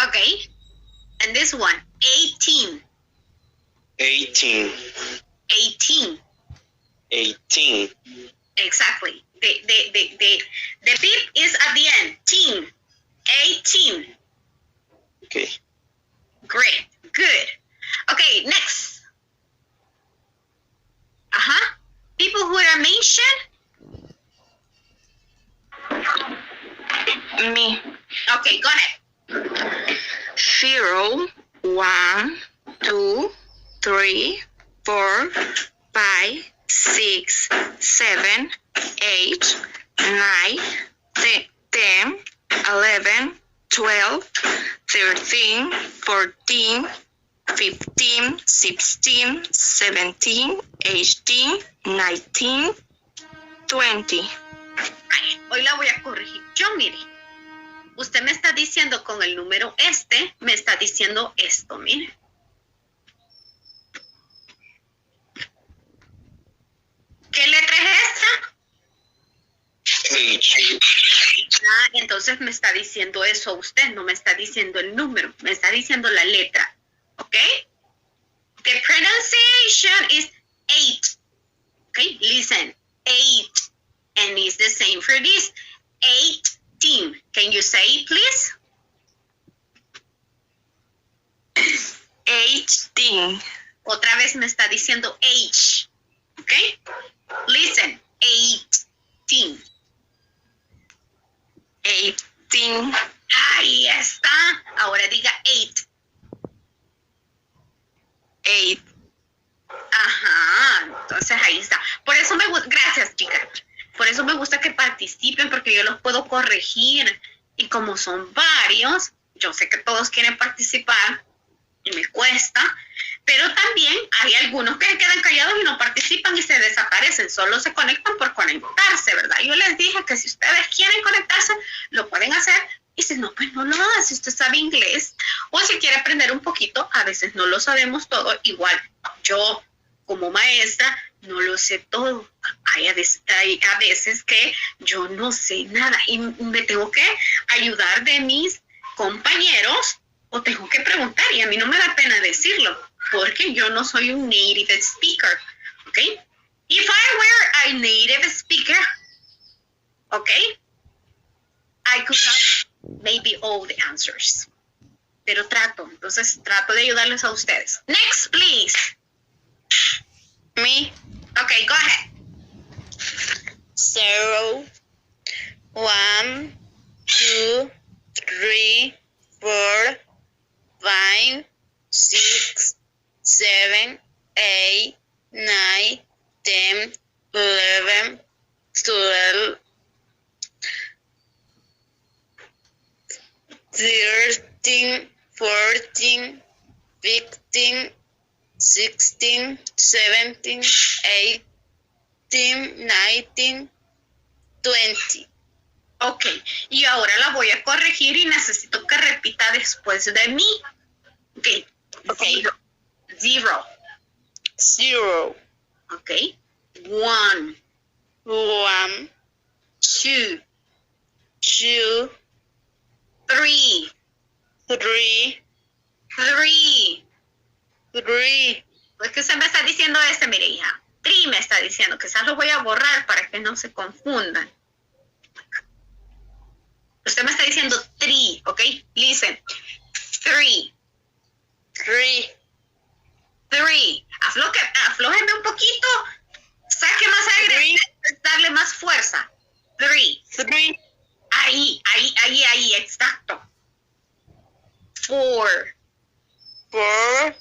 Okay. And this one, 18. 18. 18. 18. Exactly. The beep is at the end. Teen. 18. Okay. Great. Good. Okay, next. People who are mentioned. Me. Okay, go ahead. 0, 1, 2, 3, 4, 5, 6, 7, 8, 9, 10, 11, 12, 13, 14, 15, 16, 17, 18, 19, 20. Hoy la voy a corregir. Yo, mire. Usted me está diciendo con el número me está diciendo esto, mire. ¿Qué letra es esta? Entonces me está diciendo eso a usted, no me está diciendo el número, me está diciendo la letra. ¿Ok? The pronunciation is 8. Okay, listen. 8. And it's the same for this. 18. Can you say it, please? 18. Otra vez me está diciendo H. Okay? Listen. 18. 18. Ahí está. Ahora diga 8. 8. Ajá. Entonces ahí está. Por eso me gusta. Gracias, chicas. Por eso me gusta que participen, porque yo los puedo corregir. Y como son varios, yo sé que todos quieren participar y me cuesta, pero también hay algunos que se quedan callados y no participan y se desaparecen, solo se conectan por conectarse, ¿verdad? Yo les dije que si ustedes quieren conectarse, lo pueden hacer, y si no, pues no lo hagan. Si usted sabe inglés o si quiere aprender un poquito, a veces no lo sabemos todo, igual yo como maestra no lo sé todo. Hay a veces que yo no sé nada y me tengo que ayudar de mis compañeros o tengo que preguntar, y a mí no me da pena decirlo porque yo no soy un native speaker, ¿ok? If I were a native speaker, ¿ok? I could have maybe all the answers, pero trato de ayudarles a ustedes. Next, please. Me. Okay, go ahead. 0, 1, 2, 3, 4, 5, 6, 7, 8, 9, 10, 11, 12, 13, 14, 15, 16, 17, 18, 19, 20. Ok, y ahora la voy a corregir y necesito que repita después de mí. Ok. Okay. 0. 0, Ok. 1, 1, 2, 2, 3, 3, 3. 3. Pues que se me está diciendo mire, hija. 3 me está diciendo, quizás lo voy a borrar para que no se confundan. Usted me está diciendo 3, ¿ok? Listen. 3. 3. 3. Aflójeme un poquito. Saque más aire. Darle más fuerza. 3. 3. Ahí, exacto. 4. 4.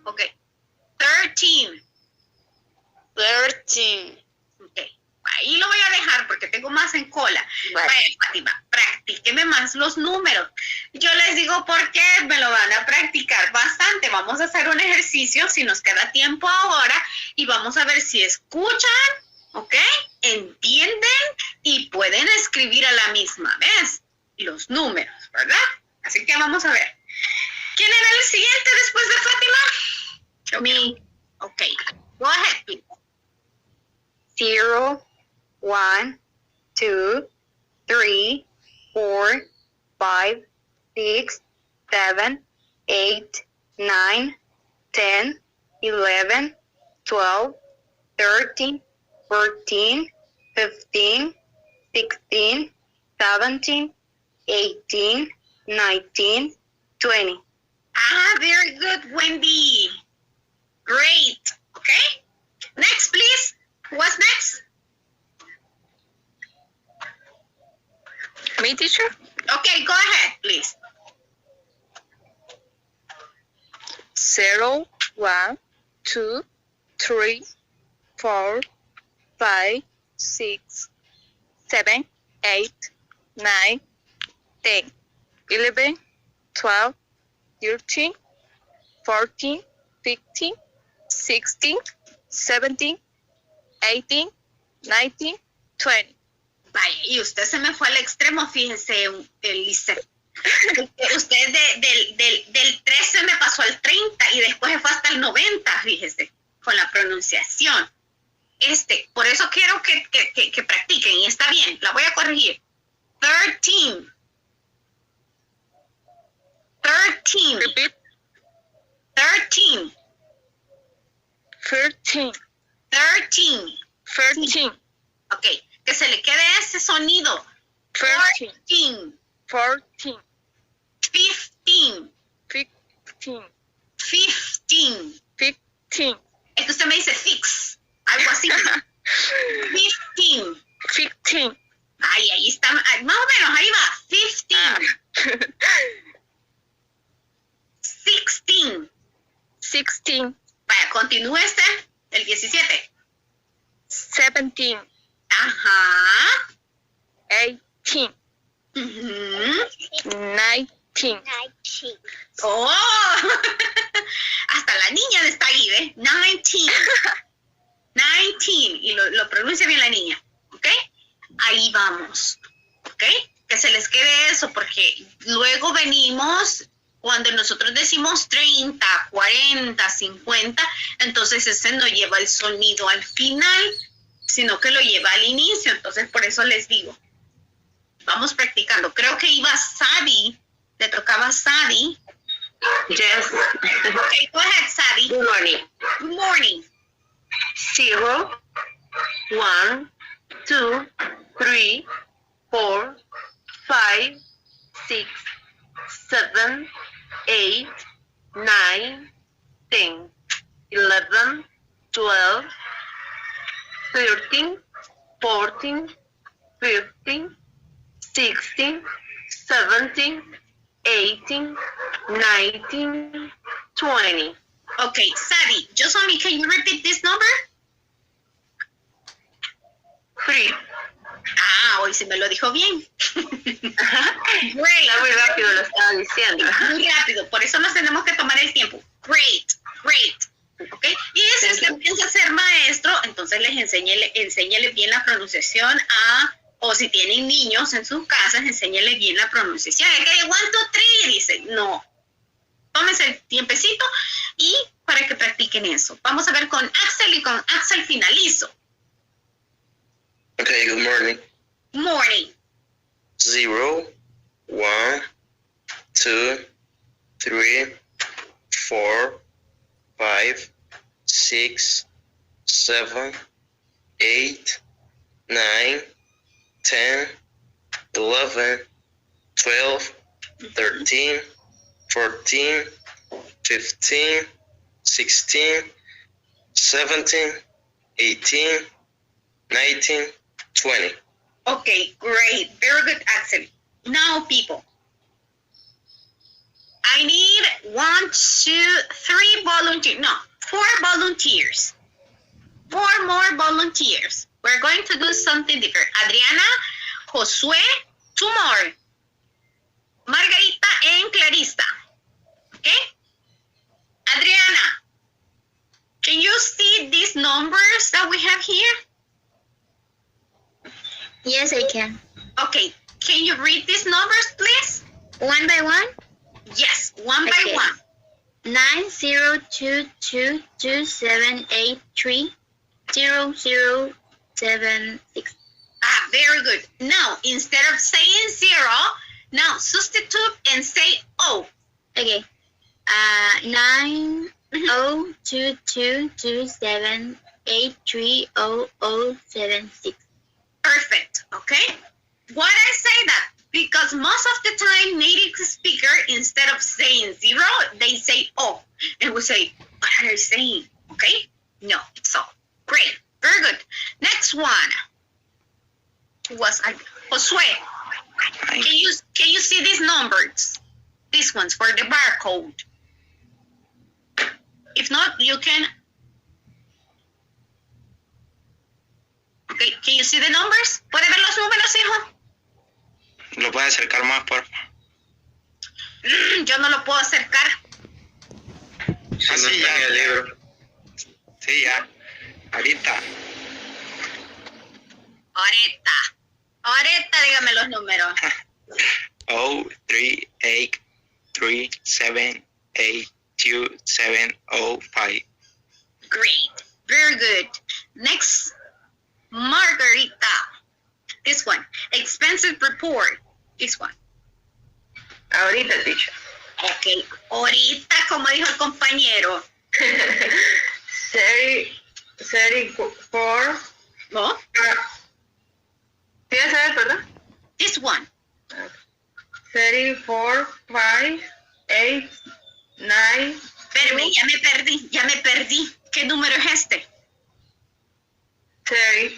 Ok. 13. 13. Ok. Ahí lo voy a dejar porque tengo más en cola. Vale. Vaya, Fátima, practíqueme más los números. Yo les digo por qué me lo van a practicar bastante. Vamos a hacer un ejercicio si nos queda tiempo ahora y vamos a ver si escuchan, ¿ok? Entienden y pueden escribir a la misma vez los números, ¿verdad? Así que vamos a ver. ¿Quién era el siguiente después de Fátima? Me. Ok. Go ahead, please. 0, 1, 2, 3, 4, 5, 6, 7, 8, 9, 10, 11, 12, 13, 14, 15, 16, 17, 18, 19, 20. Ah, very good, Wendy. Great. Okay. Next, please. What's next? Me, teacher? Okay, go ahead, please. 0, 1, 2, 3, 4, 5, 6, 7, 8, 9, 10, 11, 12, 13, 14, 15, 16, 17, 18, 19, 20. Vaya, y usted se me fue al extremo, fíjese, Elise. Usted del 13 me pasó al 30 y después se fue hasta el 90, fíjese, con la pronunciación. Por eso quiero que practiquen, y está bien, la voy a corregir. 13. 13. Repeat. 13. 13. 13. 13. Ok, que se le quede ese sonido. 13. 14. 14. 15. 15. 15. 15. Es que usted me dice fix, algo así. 15. 15. Ay, ahí está, más o menos, ahí va. 15. 16. 16. Vaya, continúe el 17. 17. Ajá. 18. Ujú. 19. Oh, hasta la niña está ahí, ¿ves? 19. 19. Y lo pronuncia bien la niña, ¿ok? Ahí vamos, ¿ok? Que se les quede eso, porque luego venimos, cuando nosotros decimos 30, 40, 50, entonces ese no lleva el sonido al final, sino que lo lleva al inicio. Entonces, por eso les digo, vamos practicando. Creo que iba Sadi, le tocaba Sadi. Yes. Okay, go ahead, Sadi. Good morning. Good morning. 0, 1, 2, 3, 4, 5, 6, 7, 8, 9, 10, 11, 12, 13, 14, 15, 16, 17, 18, 19, 20. Okay, Sadi, just for me, can you repeat this number? 3. Ah, hoy se me lo dijo bien. Great. Ya muy rápido lo estaba diciendo. Muy rápido, por eso nos tenemos que tomar el tiempo. Great, great. ¿Ok? Y si usted piensa ser maestro, entonces les enséñele bien la pronunciación o si tienen niños en sus casas, enséñele bien la pronunciación. Es que 1, 2, 3, dice, no. Tómense el tiempecito y para que practiquen eso. Vamos a ver con Axel y con Axel finalizo. Okay, good morning. Morning. 0, 1, 2, 3, 4, 5, 6, 7, 8, 9, 10, 11, 12, 13, 14, 15, 16, 17, 18, 19, 20. Okay, great. Very good, Axel. Now, people. I need 1, 2, 3 volunteers. No, 4 volunteers. 4 more volunteers. We're going to do something different. Adriana, Josué, 2 more. Margarita and Clarissa. Okay? Adriana, can you see these numbers that we have here? Yes, I can. Okay, can you read these numbers, please? One by one? Yes, one by Okay. one. 902227800076. Ah, very good. Now, instead of saying 0, now substitute and say O. Okay. 902227830076. Perfect, okay? Why I say that? Because most of the time, native speaker, instead of saying 0, they say O. And we say, what are they saying? Okay? No, it's O. Great, very good. Next one was Josué. Can you see these numbers? These ones for the barcode. If not, you can. Okay, can you see the numbers? ¿Puede ver los números, hijo? ¿Lo puede acercar más, por favor? Yo no lo puedo acercar. Si no sí, está en el libro. Sí, ya. Ahorita. Ahorita dígame los números. 03837827005. Great, very good. Next, Margarita. This one, expenses report. This one. Ahorita, teacher. Okay, ahorita, como dijo el compañero. 34. ¿No? ¿Sí ya sabes, verdad? This one. 34, 5, 8, 9. Espérame, ya me perdí. ¿Qué número es este? 30.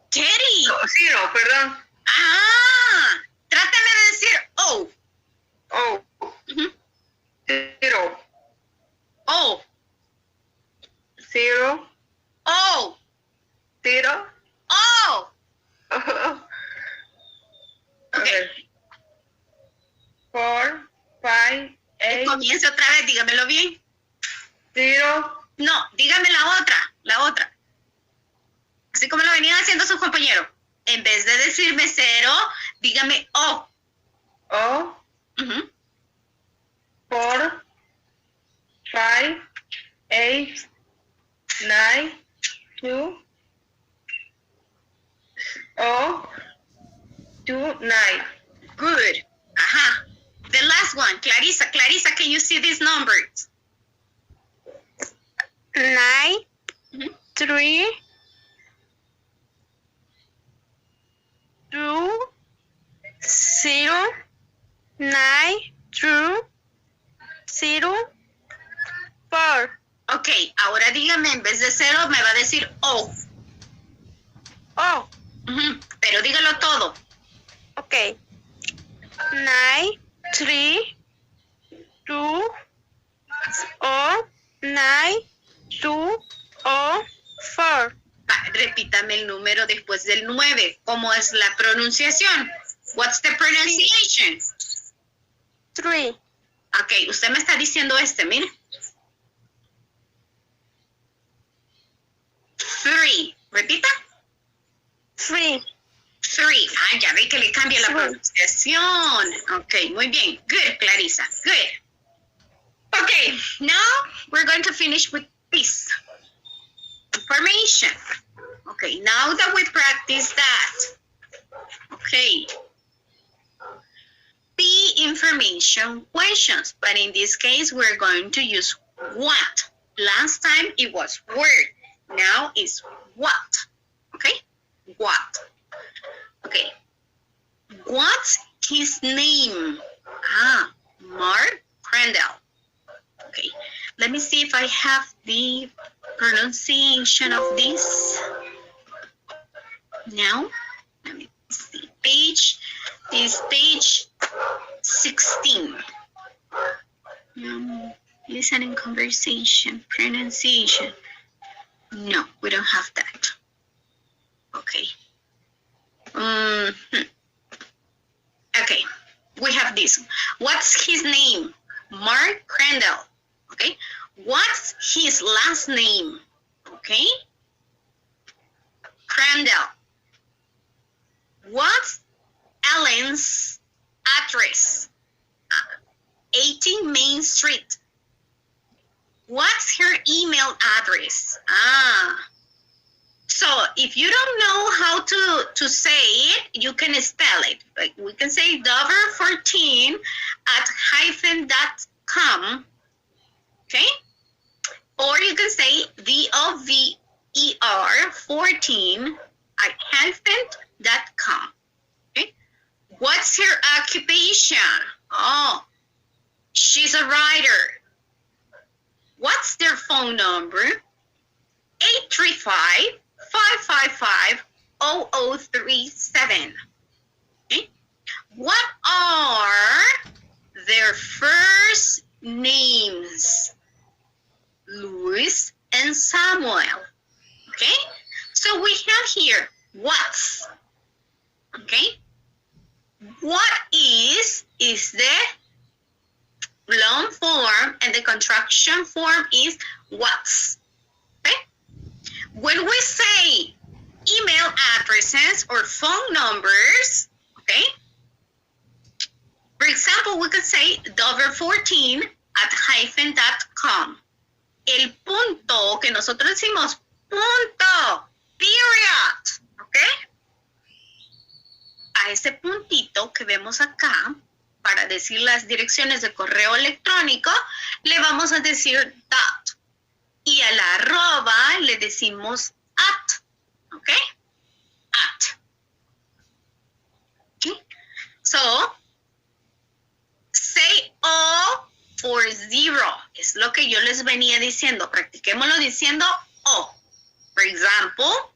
Terry. No, 0, perdón. Ah, trátame de decir O. Oh. Ujú. 0. O. 0. O. 0. O. Okay. 4, 5, 8, Comienza otra vez, dígamelo bien. 0. No, dígame la otra. Así como lo venían haciendo sus compañeros. En vez de decirme 0, dígame O. O. Ujú. 4, 5, 8, 9, 2, 2, 9. Good. Ajá. The last one, Clarissa. Clarissa, can you see these numbers? 9, Mhm. 3, 2, 0, 9, 2, 0, 4. Ok, ahora dígame, en vez de 0, me va a decir O. Oh, Ujú. Pero dígalo todo. okay. 9, 3, 2, 9, 2, 4. Repítame el número después del 9. ¿Cómo es la pronunciación? What's the pronunciation? 3. Ok, usted me está diciendo mire. 3. Repita. 3. 3. Ah, ya ve que le cambia la Sí. pronunciación. Ok, muy bien. Good, Clarissa. Good. Okay, now we're going to finish with this information. Okay, now that we practice that, okay, the information questions, but in this case, we're going to use what. Last time it was word, now it's what, okay? What, okay. What's his name? Ah, Mark Crandall. Okay, let me see if I have the pronunciation of this. Now, let me see. This is page 16. Listening conversation, pronunciation. No, we don't have that. Okay. Okay, we have this. What's his name? Mark Crandall. Okay. What's his last name? Okay. Crandall. What's Ellen's address? 18 Main Street. What's her email address? So if you don't know how to say it, you can spell it. Like we can say Dover14 at -.com. Okay? Or you can say DOVER14 at -.com. Okay? What's her occupation? Oh, she's a writer. What's their phone number? 835-555-0037. Okay? What are their first names? Louis and Samuel. Okay? So we have here what's. Okay? What is the long form and the contraction form is what's. Okay? When we say email addresses or phone numbers, okay? For example, we could say Dover14 at -.com. El punto que nosotros decimos, punto, period, okay? A ese puntito que vemos acá, para decir las direcciones de correo electrónico, le vamos a decir dot. Y a la arroba le decimos at. ¿Ok? At. Okay. So, say O for 0. Es lo que yo les venía diciendo. Practiquémoslo diciendo O. For example,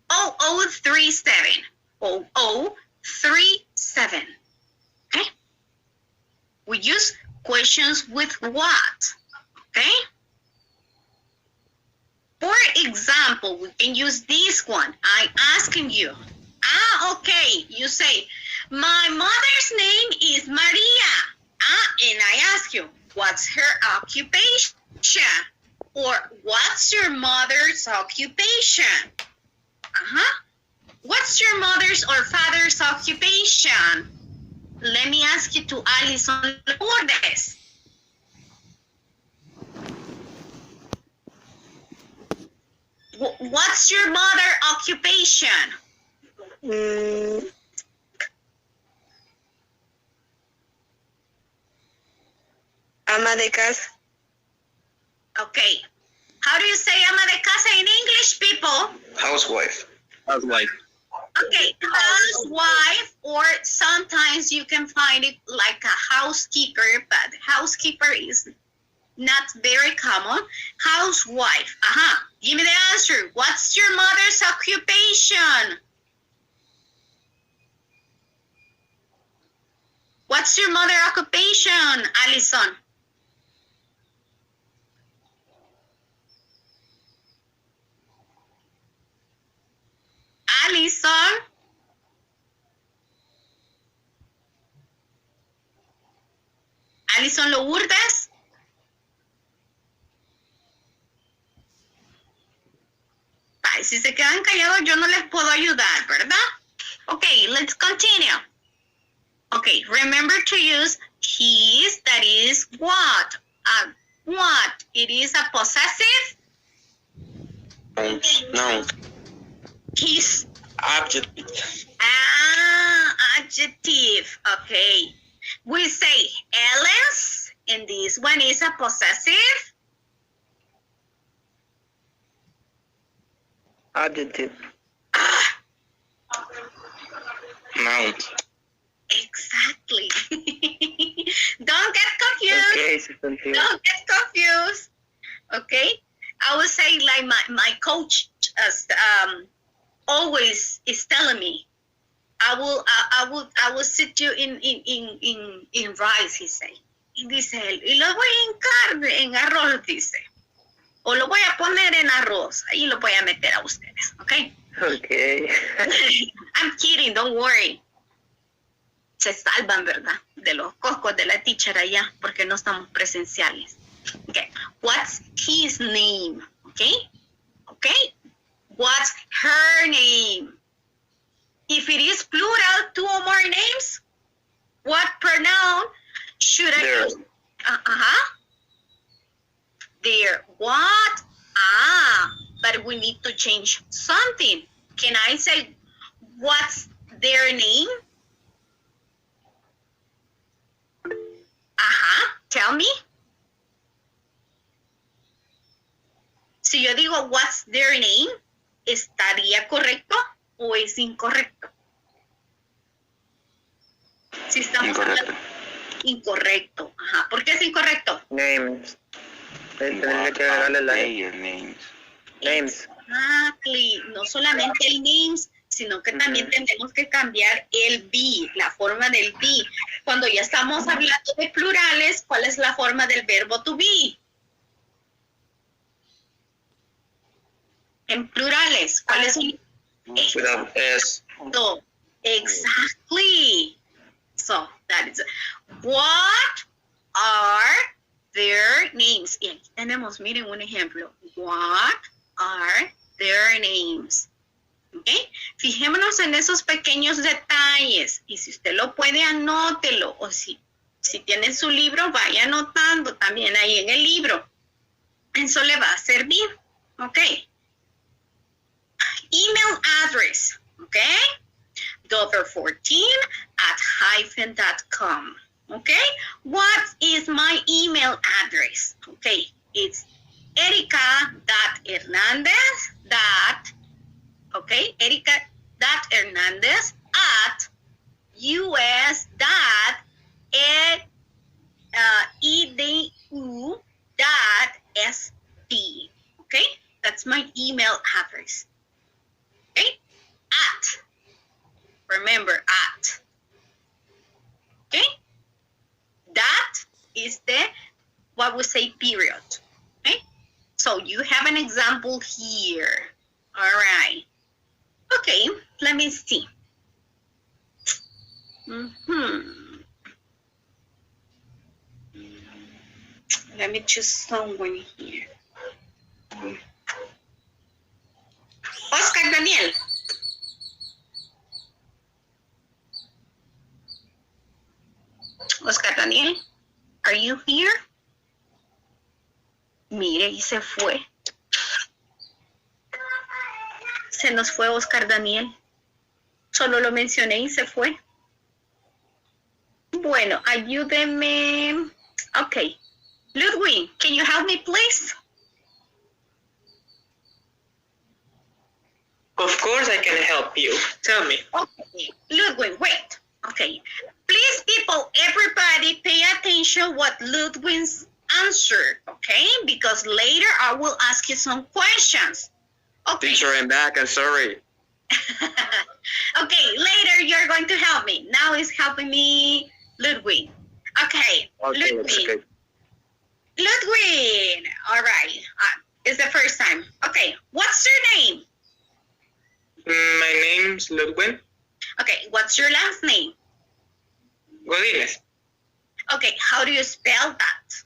0037. 0037. Okay? We use questions with what. Okay? For example, we can use this one. I'm asking you. Okay. You say, my mother's name is Maria. And I ask you, what's her occupation? Or what's your mother's occupation? What's your mother's or father's occupation? Let me ask you to Alison Lourdes. What's your mother occupation? Ama de casa. Okay. How do you say ama de casa in English, people? Housewife. Housewife. Okay, housewife, or sometimes you can find it like a housekeeper, but housekeeper is not very common. Housewife. Give me the answer. What's your mother's occupation? What's your mother occupation, Alison? Alison? Alison Lourdes? Ay, si se quedan callados, yo no les puedo ayudar, ¿verdad? Okay, let's continue. Okay, remember to use his, that is what? What? It is a possessive? No. His. Adjective. Adjective. Okay. We say Ellen's, and this one is a possessive. Adjective. Noun. Exactly. Don't get confused. Okay, substantive. Don't get confused. Okay. I would say like my coach always is telling me, I will sit you in rice, he say. Y dice él, y lo voy a hincar en arroz, dice. O lo voy a poner en arroz. Ahí lo voy a meter a ustedes, ¿ok? Okay. I'm kidding, don't worry. Se salvan, ¿verdad? De los cocos de la teacher allá, porque no estamos presenciales. Okay. What's his name? Okay? Okay? What's her name? If it is plural, 2 or more names, what pronoun should I There. use? There. What? But we need to change something. Can I say, what's their name? Tell me. Si yo digo, what's their name, ¿estaría correcto o es incorrecto? Si estamos hablando incorrecto. ¿Por qué es incorrecto? Names. Tendría que agregarle la names. names. Exactly. No solamente el names, sino que también tenemos que cambiar el be, la forma del be. Cuando ya estamos hablando de plurales, ¿cuál es la forma del verbo to be? En plurales, ¿cuál es el? Without S. So, exactly. So, that is what are their names? Y aquí tenemos, miren un ejemplo. What are their names? ¿Okay? Fijémonos en esos pequeños detalles. Y si usted lo puede, anótelo. O si tiene su libro, vaya anotando también ahí en el libro. Eso le va a servir. ¿Ok? Email address. ¿Ok? Dover14@-.com. Okay? What is my email address? Okay, it's erica.hernandez. Okay, erica.us.edu.sp. Okay, that's my email address. Okay, at. Remember, at. Okay, that is what we say period. Okay, so you have an example here. All right. Okay, let me see. Let me choose someone here. Oscar Daniel. Oscar Daniel, are you here? Mire, y se fue. Se nos fue Oscar Daniel. Solo lo mencioné y se fue. Bueno, ayúdeme. Okay. Ludwig, can you help me, please? Of course I can help you. Tell me. Okay. Ludwig, wait. Okay. Please, people, everybody pay attention what Ludwig's answered, okay? Because later I will ask you some questions. Okay. Teacher, I'm back. I'm sorry. Okay, later you're going to help me. Now is helping me Ludwig. Okay, Ludwig. Okay. Ludwig. All right. It's the first time. Okay, what's your name? My name's Ludwig Okay, what's your last name? Godínez. Okay, how do you spell that?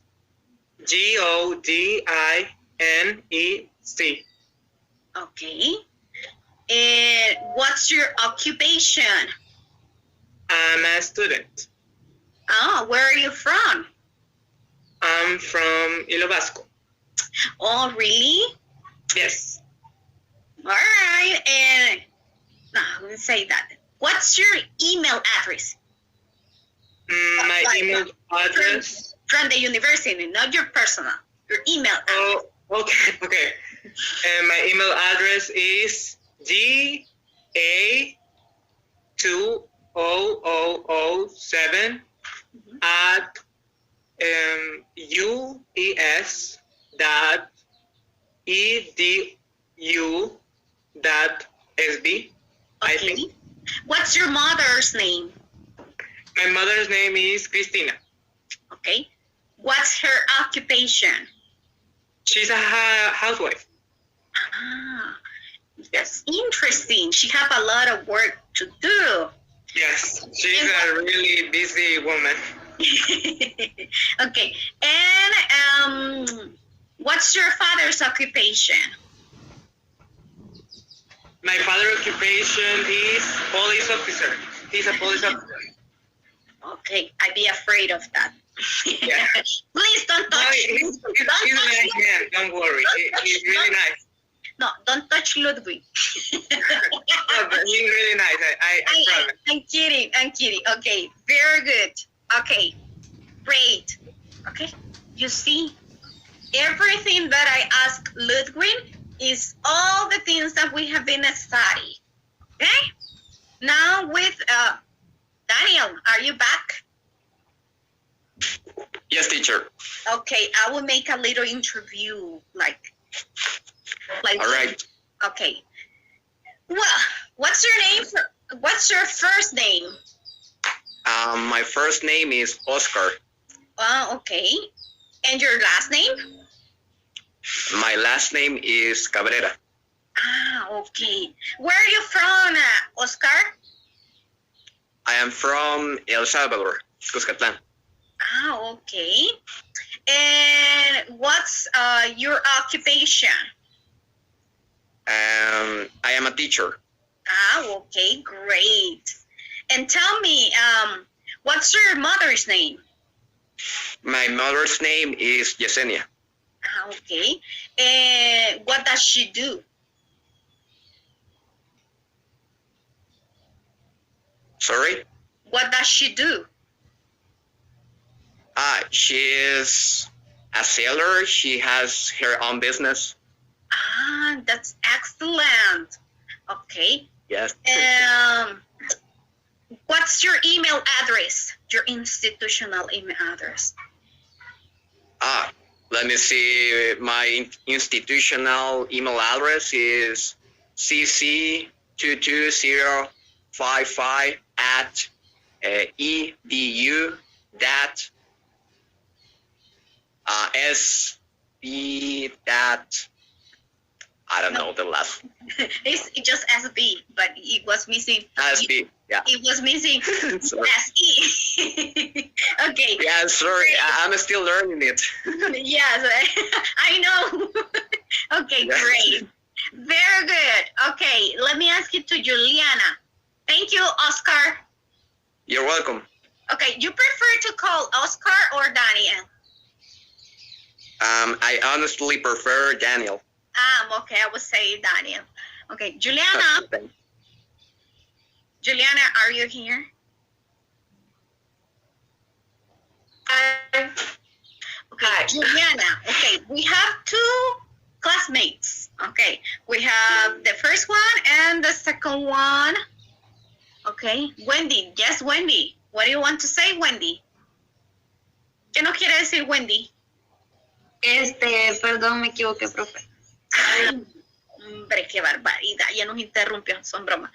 Godinec. Okay. And what's your occupation? I'm a student. Oh, where are you from? I'm from Ilo Vasco. Oh, really? Yes. All right. And let's say that. What's your email address? My email address. From the university, not your personal. Your email address. Oh, okay. And my email address is GA2007 at ues.edu.sb. I think. What's your mother's name? My mother's name is Cristina. Okay. What's her occupation? She's a housewife. Ah, that's interesting. She have a lot of work to do. Yes, she's a really busy woman. Okay, and what's your father's occupation? My father's occupation is police officer. He's a police officer. Okay, I'd be afraid of that. Yeah. Please don't No, touch. he's a nice man. Don't worry. He's really nice. No, don't touch Ludwig. No, but he's really nice. I promise. I'm kidding. I'm kidding. Okay, very good. Okay, great. Okay, you see, everything that I ask Ludwig is all the things that we have been studying. Okay, now with Daniel, are you back? Yes, teacher. Okay, I will make a little interview, like. All right. Okay. Well, what's your name? What's your first name? My first name is Oscar. Okay. And your last name? My last name is Cabrera. Ah, okay. Where are you from, Oscar? I am from El Salvador, Cuscatlán. Ah, okay. And what's your occupation? I am a teacher. Ah, okay, great. And tell me, what's your mother's name? My mother's name is Yesenia. Ah, okay. And what does she do? Sorry? What does she do? She is a sailor. She has her own business. Ah, that's excellent. Okay. Yes. What's your email address? Your institutional email address? Let me see. My institutional email address is cc2255@edu.sb. I don't know the last. It's just SB, but it was missing. SB. Yeah. It was missing SE. Okay. Yeah, sorry. I'm still learning it. Yes, I know. Okay, Yes. great. Very good. Okay, let me ask you to Juliana. Thank you, Oscar. You're welcome. Okay, you prefer to call Oscar or Daniel? I honestly prefer Daniel. Okay, I would say Daniel. Okay, Juliana. Juliana, are you here? Okay, Juliana. Okay, we have two classmates. Okay, we have the first one and the second one. Okay, Wendy. Yes, Wendy. What do you want to say, Wendy? ¿Qué nos quiere decir Wendy? Perdón, me equivoqué, profe. Ay, hombre, qué barbaridad. Ya nos interrumpió, son bromas.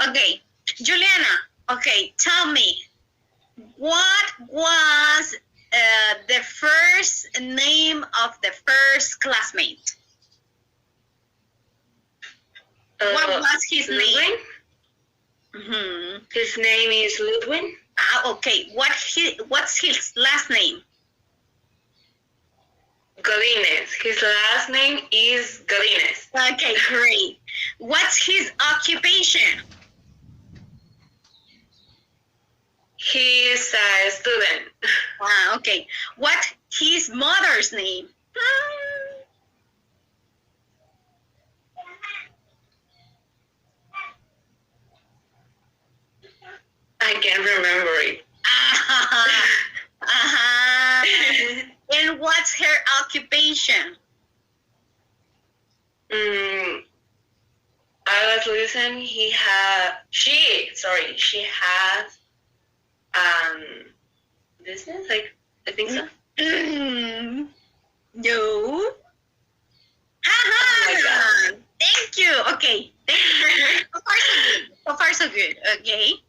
Okay, Juliana. Okay, tell me, what was the first name of the first classmate? What was his name? Mm-hmm. His name is Ludwig. Okay. What's his last name? Galines. His last name is Galines. Okay, great. What's his occupation? He is a student. Okay. What's his mother's name? I can't remember it. And what's her occupation? I was listening. She has business. I think so. No. Oh my God. Thank you. Okay. Thank you. So far, so good. Okay.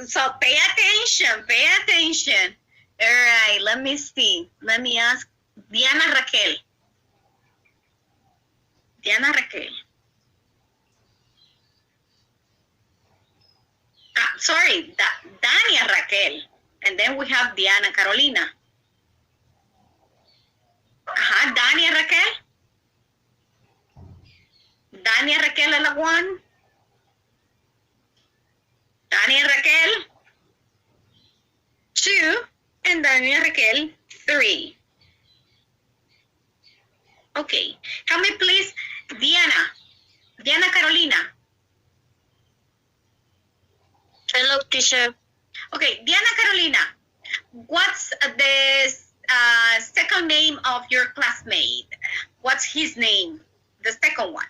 So pay attention. Pay attention. All right, let me see. Let me ask Diana Raquel. Diana Raquel. Sorry, Dania Raquel. And then we have Diana Carolina. Dania Raquel. Dania Raquel es la one. Dania Raquel. 2. And Dania Raquel 3. Okay. Help me please, Diana Carolina. Hello, teacher. Okay, Diana Carolina, what's the second name of your classmate? What's his name? The second one.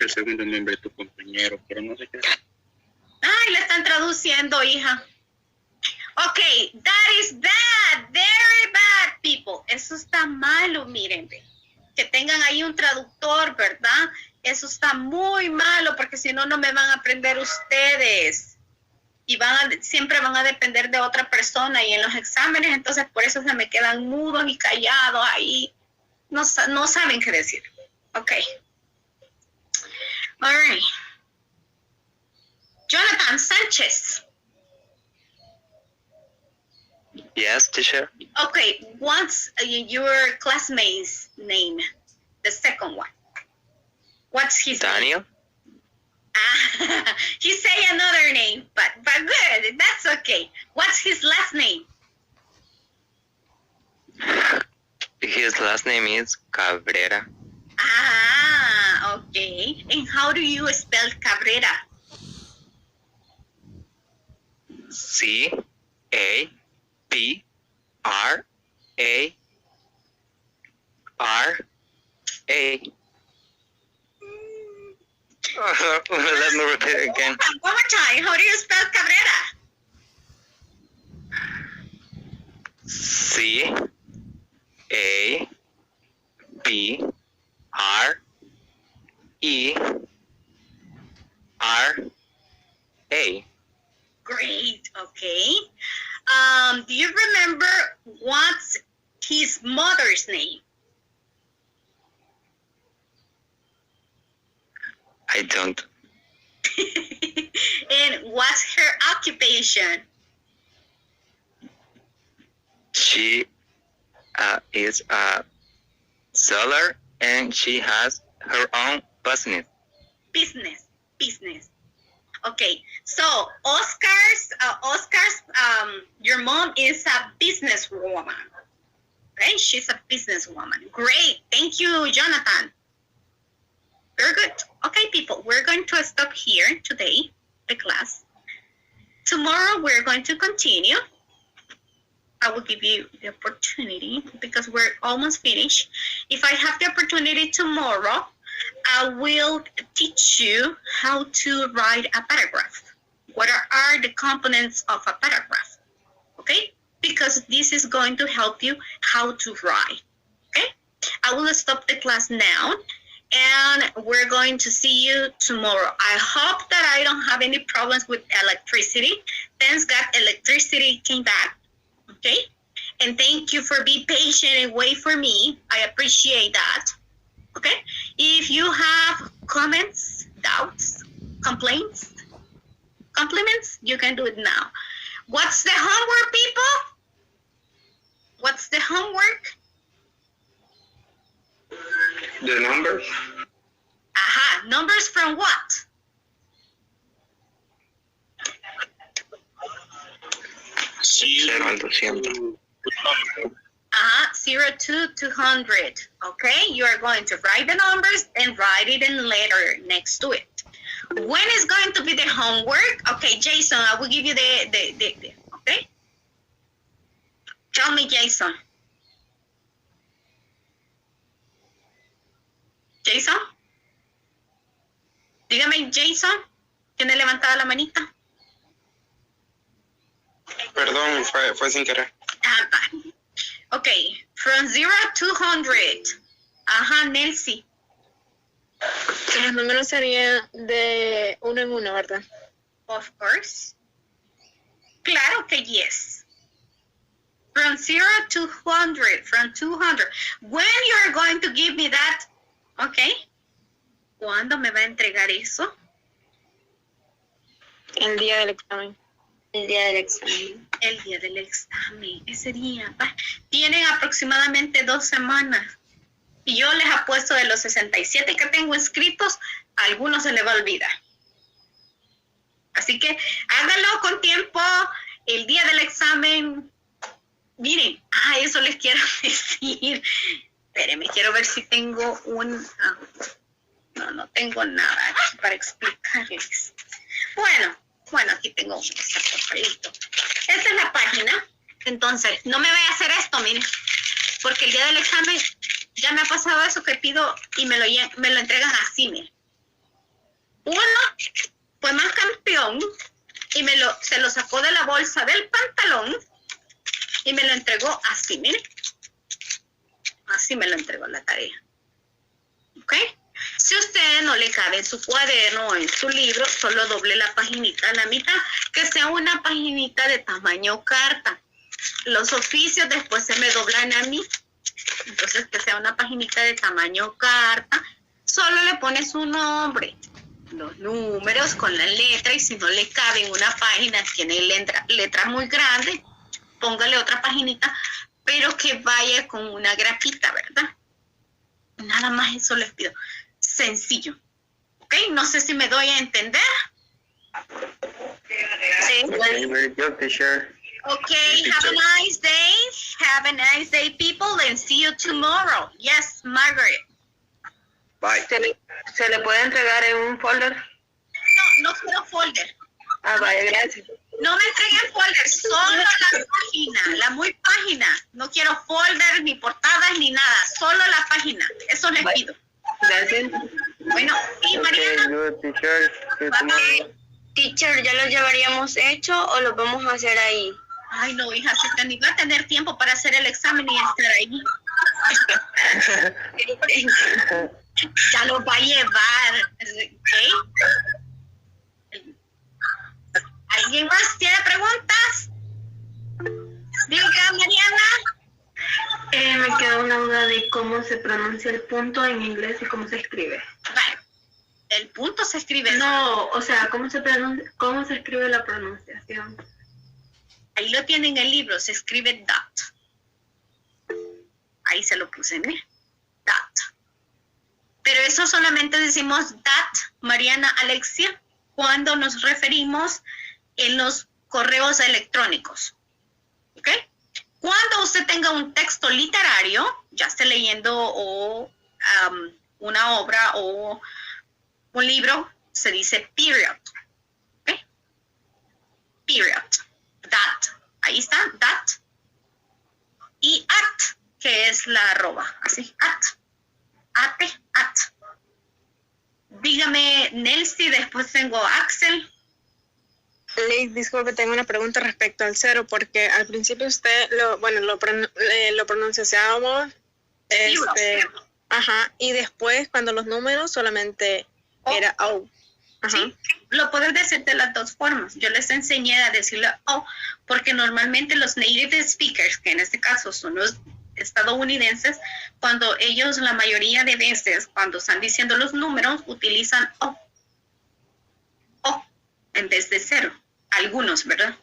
El segundo nombre de tu compañero, pero no sé qué. Ay, le están traduciendo, hija. Okay, that is bad, very bad, people. Eso está malo, miren. Que tengan ahí un traductor, ¿verdad? Eso está muy malo porque si no, no me van a aprender ustedes. Y siempre van a depender de otra persona y en los exámenes, entonces por eso se me quedan mudos y callados ahí. No saben qué decir. Ok. All right. Jonathan Sánchez. Yes, teacher. Okay, what's your classmate's name? The second one. What's his Daniel. name? He say another name, but good. That's okay. What's his last name? His last name is Cabrera. Okay. And how do you spell Cabrera? C-A-B-R-A-R-A. Let me repeat it again. One more time. How do you spell Cabrera? C-A-B-R-E-R-A. Great. Okay. Do you remember what's his mother's name? I don't. And what's her occupation? She is a seller and she has her own business. Business. Okay, so Oscar's, your mom is a businesswoman. Okay, she's a businesswoman. Great, thank you, Jonathan. Very good. Okay, people, we're going to stop here today, the class. Tomorrow, we're going to continue. I will give you the opportunity because we're almost finished. If I have the opportunity tomorrow, I will teach you how to write a paragraph. What are the components of a paragraph? Okay? Because this is going to help you how to write. Okay? I will stop the class now and we're going to see you tomorrow. I hope that I don't have any problems with electricity. Thanks God electricity came back. Okay? And thank you for being patient and wait for me. I appreciate that. Okay? If you have comments, doubts, complaints, compliments, you can do it now. What's the homework, people? What's the homework? The numbers. Numbers from what? Cero al 200. 0 to 200. Okay, you are going to write the numbers and write it in letter next to it. When is going to be the homework? Okay, Jason, I will give you the okay? Tell me, Jason. Jason? Dígame, Jason. ¿Tiene levantada la manita? Perdón, fue sin querer. Okay, from 0 to 100. Nelsie. Los números serían de 1 en 1, ¿verdad? Of course. Claro que yes. From 0 to 100, from 200. When you're going to give me that, okay? ¿Cuándo me va a entregar eso? El día del examen. El día del examen. El día del examen, ese día. Tienen aproximadamente 2 semanas. Y yo les apuesto de los 67 que tengo escritos, a algunos se les va a olvidar. Así que háganlo con tiempo. El día del examen, miren, eso les quiero decir. Espérenme, quiero ver si tengo no tengo nada aquí para explicarles. Bueno, aquí tengo un papelito. Esta es la página. Entonces, no me vaya a hacer esto, miren, porque el día del examen ya me ha pasado eso que pido y me lo entregan así, miren. Uno fue más campeón y se lo sacó de la bolsa del pantalón y me lo entregó así, miren. Así me lo entregó la tarea. ¿Ok? Si usted no le cabe en su cuaderno o en su libro, solo doble la paginita a la mitad, que sea una paginita de tamaño carta. Los oficios después se me doblan a mí. Entonces, que sea una paginita de tamaño carta. Solo le pone su nombre, los números con la letra, y si no le cabe en una página, tiene letra muy grande, póngale otra paginita, pero que vaya con una grapita, ¿verdad? Nada más eso les pido. Sencillo. ¿Ok? No sé si me doy a entender. Sí. Very good, teacher. Okay, have a nice day. Have a nice day, people, and see you tomorrow. Yes, Margaret. Bye. ¿Se le puede entregar en un folder? No quiero folder. Vaya, gracias. No me entreguen folder, solo la página, la muy página. No quiero folder, ni portadas, ni nada. Solo la página. Eso les pido. Gracias. Bueno, y Mariana. Good, teacher. See you tomorrow. Teacher, ¿ya los llevaríamos hecho o los vamos a hacer ahí? Ay, no, hija, si usted ni va a tener tiempo para hacer el examen y estar ahí. Ya lo va a llevar. ¿Ok? ¿Alguien más tiene preguntas? Diga, Mariana. Me queda una duda de cómo se pronuncia el punto en inglés y cómo se escribe. Vale. El punto se escribe. No, o sea, ¿cómo se escribe la pronunciación? Ahí lo tiene en el libro, se escribe dot. Ahí se lo puse, ¿eh? Dot. Pero eso solamente decimos dot, Mariana, Alexia, cuando nos referimos en los correos electrónicos. ¿Ok? Cuando usted tenga un texto literario, ya esté leyendo o una obra o un libro, se dice period. ¿Ok? Period. That. Ahí está, that. Y at, que es la arroba. Así, at. At. Dígame, Nelsie, después tengo Axel. Liz, disculpe, tengo una pregunta respecto al 0, porque al principio usted lo pronunciábamos, y después cuando los números solamente era O. Sí, lo puedes decir de las dos formas. Yo les enseñé a decirlo O, porque normalmente los native speakers, que en este caso son los estadounidenses, cuando ellos la mayoría de veces, cuando están diciendo los números, utilizan O en vez de 0. Algunos, ¿verdad?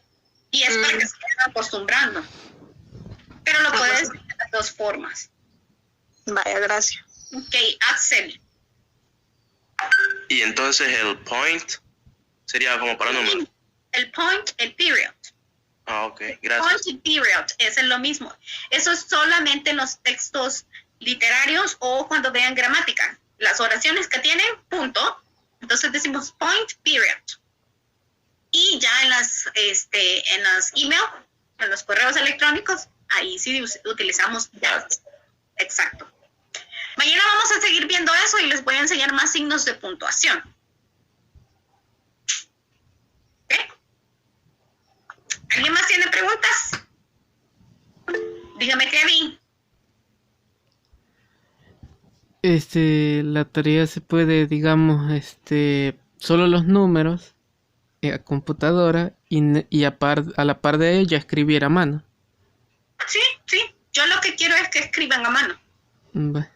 Y es para que se vayan acostumbrando. Pero lo puedes decir de las dos formas. Vaya, gracias. Ok, Axel. Y entonces el point sería como para números. El point, el period. Ok, gracias. Point y period es lo mismo. Eso es solamente en los textos literarios o cuando vean gramática. Las oraciones que tienen punto, entonces decimos point, period. Y ya en las email, en los correos electrónicos, ahí sí utilizamos that. Exacto. Mañana vamos a seguir viendo eso y les voy a enseñar más signos de puntuación. ¿Ok? ¿Alguien más tiene preguntas? Dígame, Kevin. La tarea se puede, digamos, solo los números computadora y a la par de ella escribir a mano. Sí, sí. Yo lo que quiero es que escriban a mano. Va.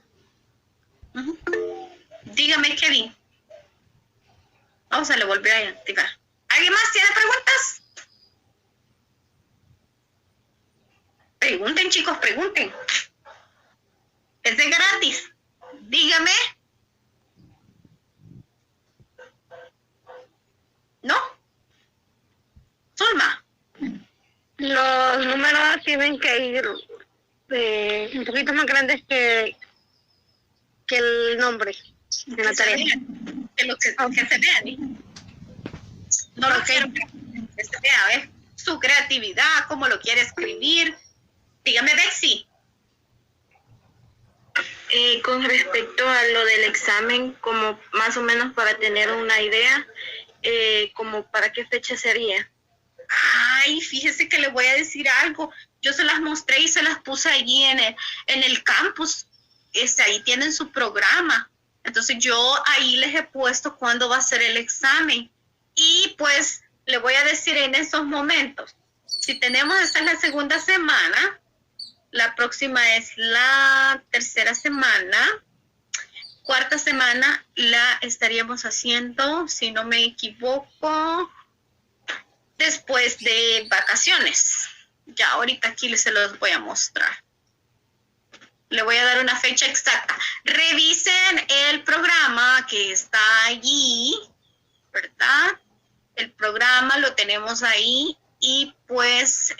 Dígame, Kevin. Vamos a le volver a activar. ¿Alguien más tiene preguntas? Pregunten, chicos, pregunten. Es de gratis. Dígame. ¿No? Zulma. Los números tienen que ir un poquito más grandes que el nombre de la tarea. Que se vean. ¿Eh? No lo quiero que se vea, ¿eh? Su creatividad, cómo lo quiere escribir. Dígame, Bexy. Con respecto a lo del examen, como más o menos para tener una idea, como para qué fecha sería. Ay, fíjese que le voy a decir algo. Yo se las mostré y se las puse allí en el campus. Ahí tienen su programa. Entonces yo ahí les he puesto cuándo va a ser el examen. Y pues le voy a decir en esos momentos. Si tenemos, esta es la segunda semana. La próxima es la tercera semana. Cuarta semana la estaríamos haciendo, si no me equivoco, después de vacaciones. Ya ahorita aquí se los voy a mostrar. Le voy a dar una fecha exacta. Revisen el programa que está allí, ¿verdad? El programa lo tenemos ahí y pues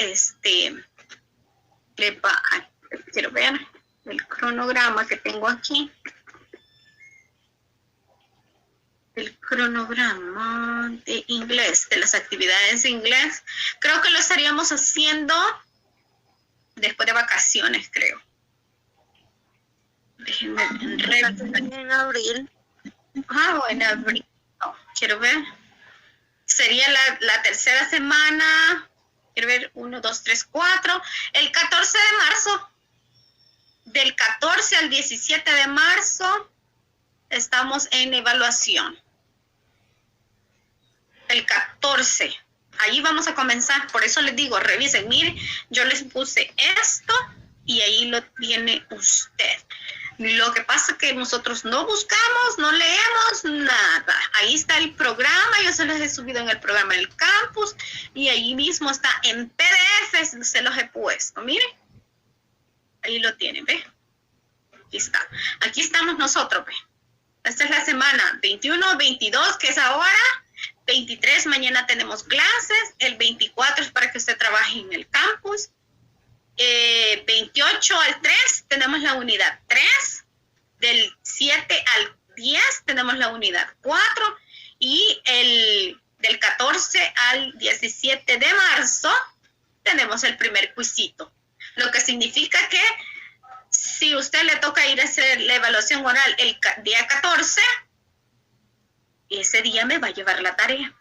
quiero ver el cronograma que tengo aquí. El cronograma de inglés, de las actividades de inglés. Creo que lo estaríamos haciendo después de vacaciones, creo. Déjenme en abril. Ah, o en abril. No, quiero ver. Sería la tercera semana. Quiero ver, 1, 2, 3, 4. El 14 de marzo. Del 14 al 17 de marzo estamos en evaluación. El 14. Ahí vamos a comenzar. Por eso les digo, revisen. Miren, yo les puse esto y ahí lo tiene usted. Lo que pasa es que nosotros no buscamos, no leemos nada. Ahí está el programa, yo se los he subido en el programa del campus y ahí mismo está en PDF, se los he puesto. Miren, ahí lo tienen, ¿ve? Aquí está. Aquí estamos nosotros, ¿ve? Esta es la semana 21, 22, que es ahora. 23, mañana tenemos clases. El 24 es para que usted trabaje en el campus. 28 al 3 tenemos la unidad 3. Del 7 al 10 tenemos la unidad 4. Y del 14 al 17 de marzo tenemos el primer quizito. Lo que significa que si usted le toca ir a hacer la evaluación oral el día 14, ese día me va a llevar la tarea.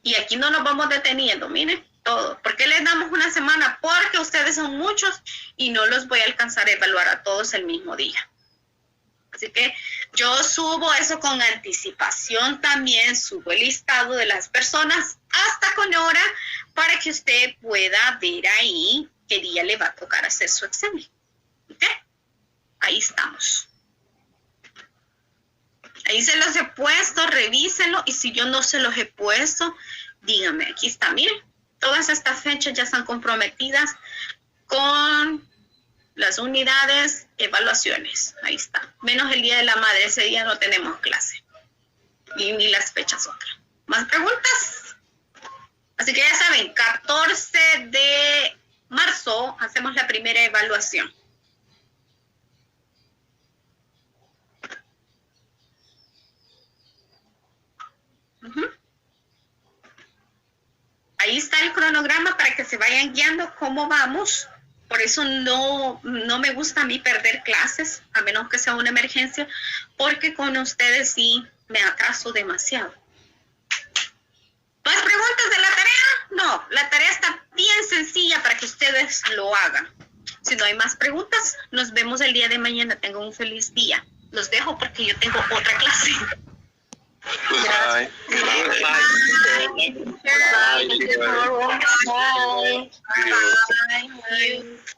Y aquí no nos vamos deteniendo, miren, todo. ¿Por qué les damos una semana? Porque ustedes son muchos y no los voy a alcanzar a evaluar a todos el mismo día. Así que yo subo eso con anticipación también, subo el listado de las personas hasta con hora para que usted pueda ver ahí qué día le va a tocar hacer su examen. ¿Ok? Ahí estamos. Ahí se los he puesto, revísenlo, y si yo no se los he puesto, díganme, aquí está, miren, todas estas fechas ya están comprometidas con las unidades, evaluaciones, ahí está, menos el Día de la Madre, ese día no tenemos clase, y ni las fechas otras. ¿Más preguntas? Así que ya saben, 14 de marzo hacemos la primera evaluación. Ahí está el cronograma para que se vayan guiando cómo vamos. Por eso no me gusta a mí perder clases, a menos que sea una emergencia, porque con ustedes sí me atraso demasiado. ¿Más preguntas de la tarea? No, la tarea está bien sencilla para que ustedes lo hagan. Si no hay más preguntas, nos vemos el día de mañana. Tengan un feliz día. Los dejo porque yo tengo otra clase. Goodbye. Bye. Bye. Bye. Adiós. Bye.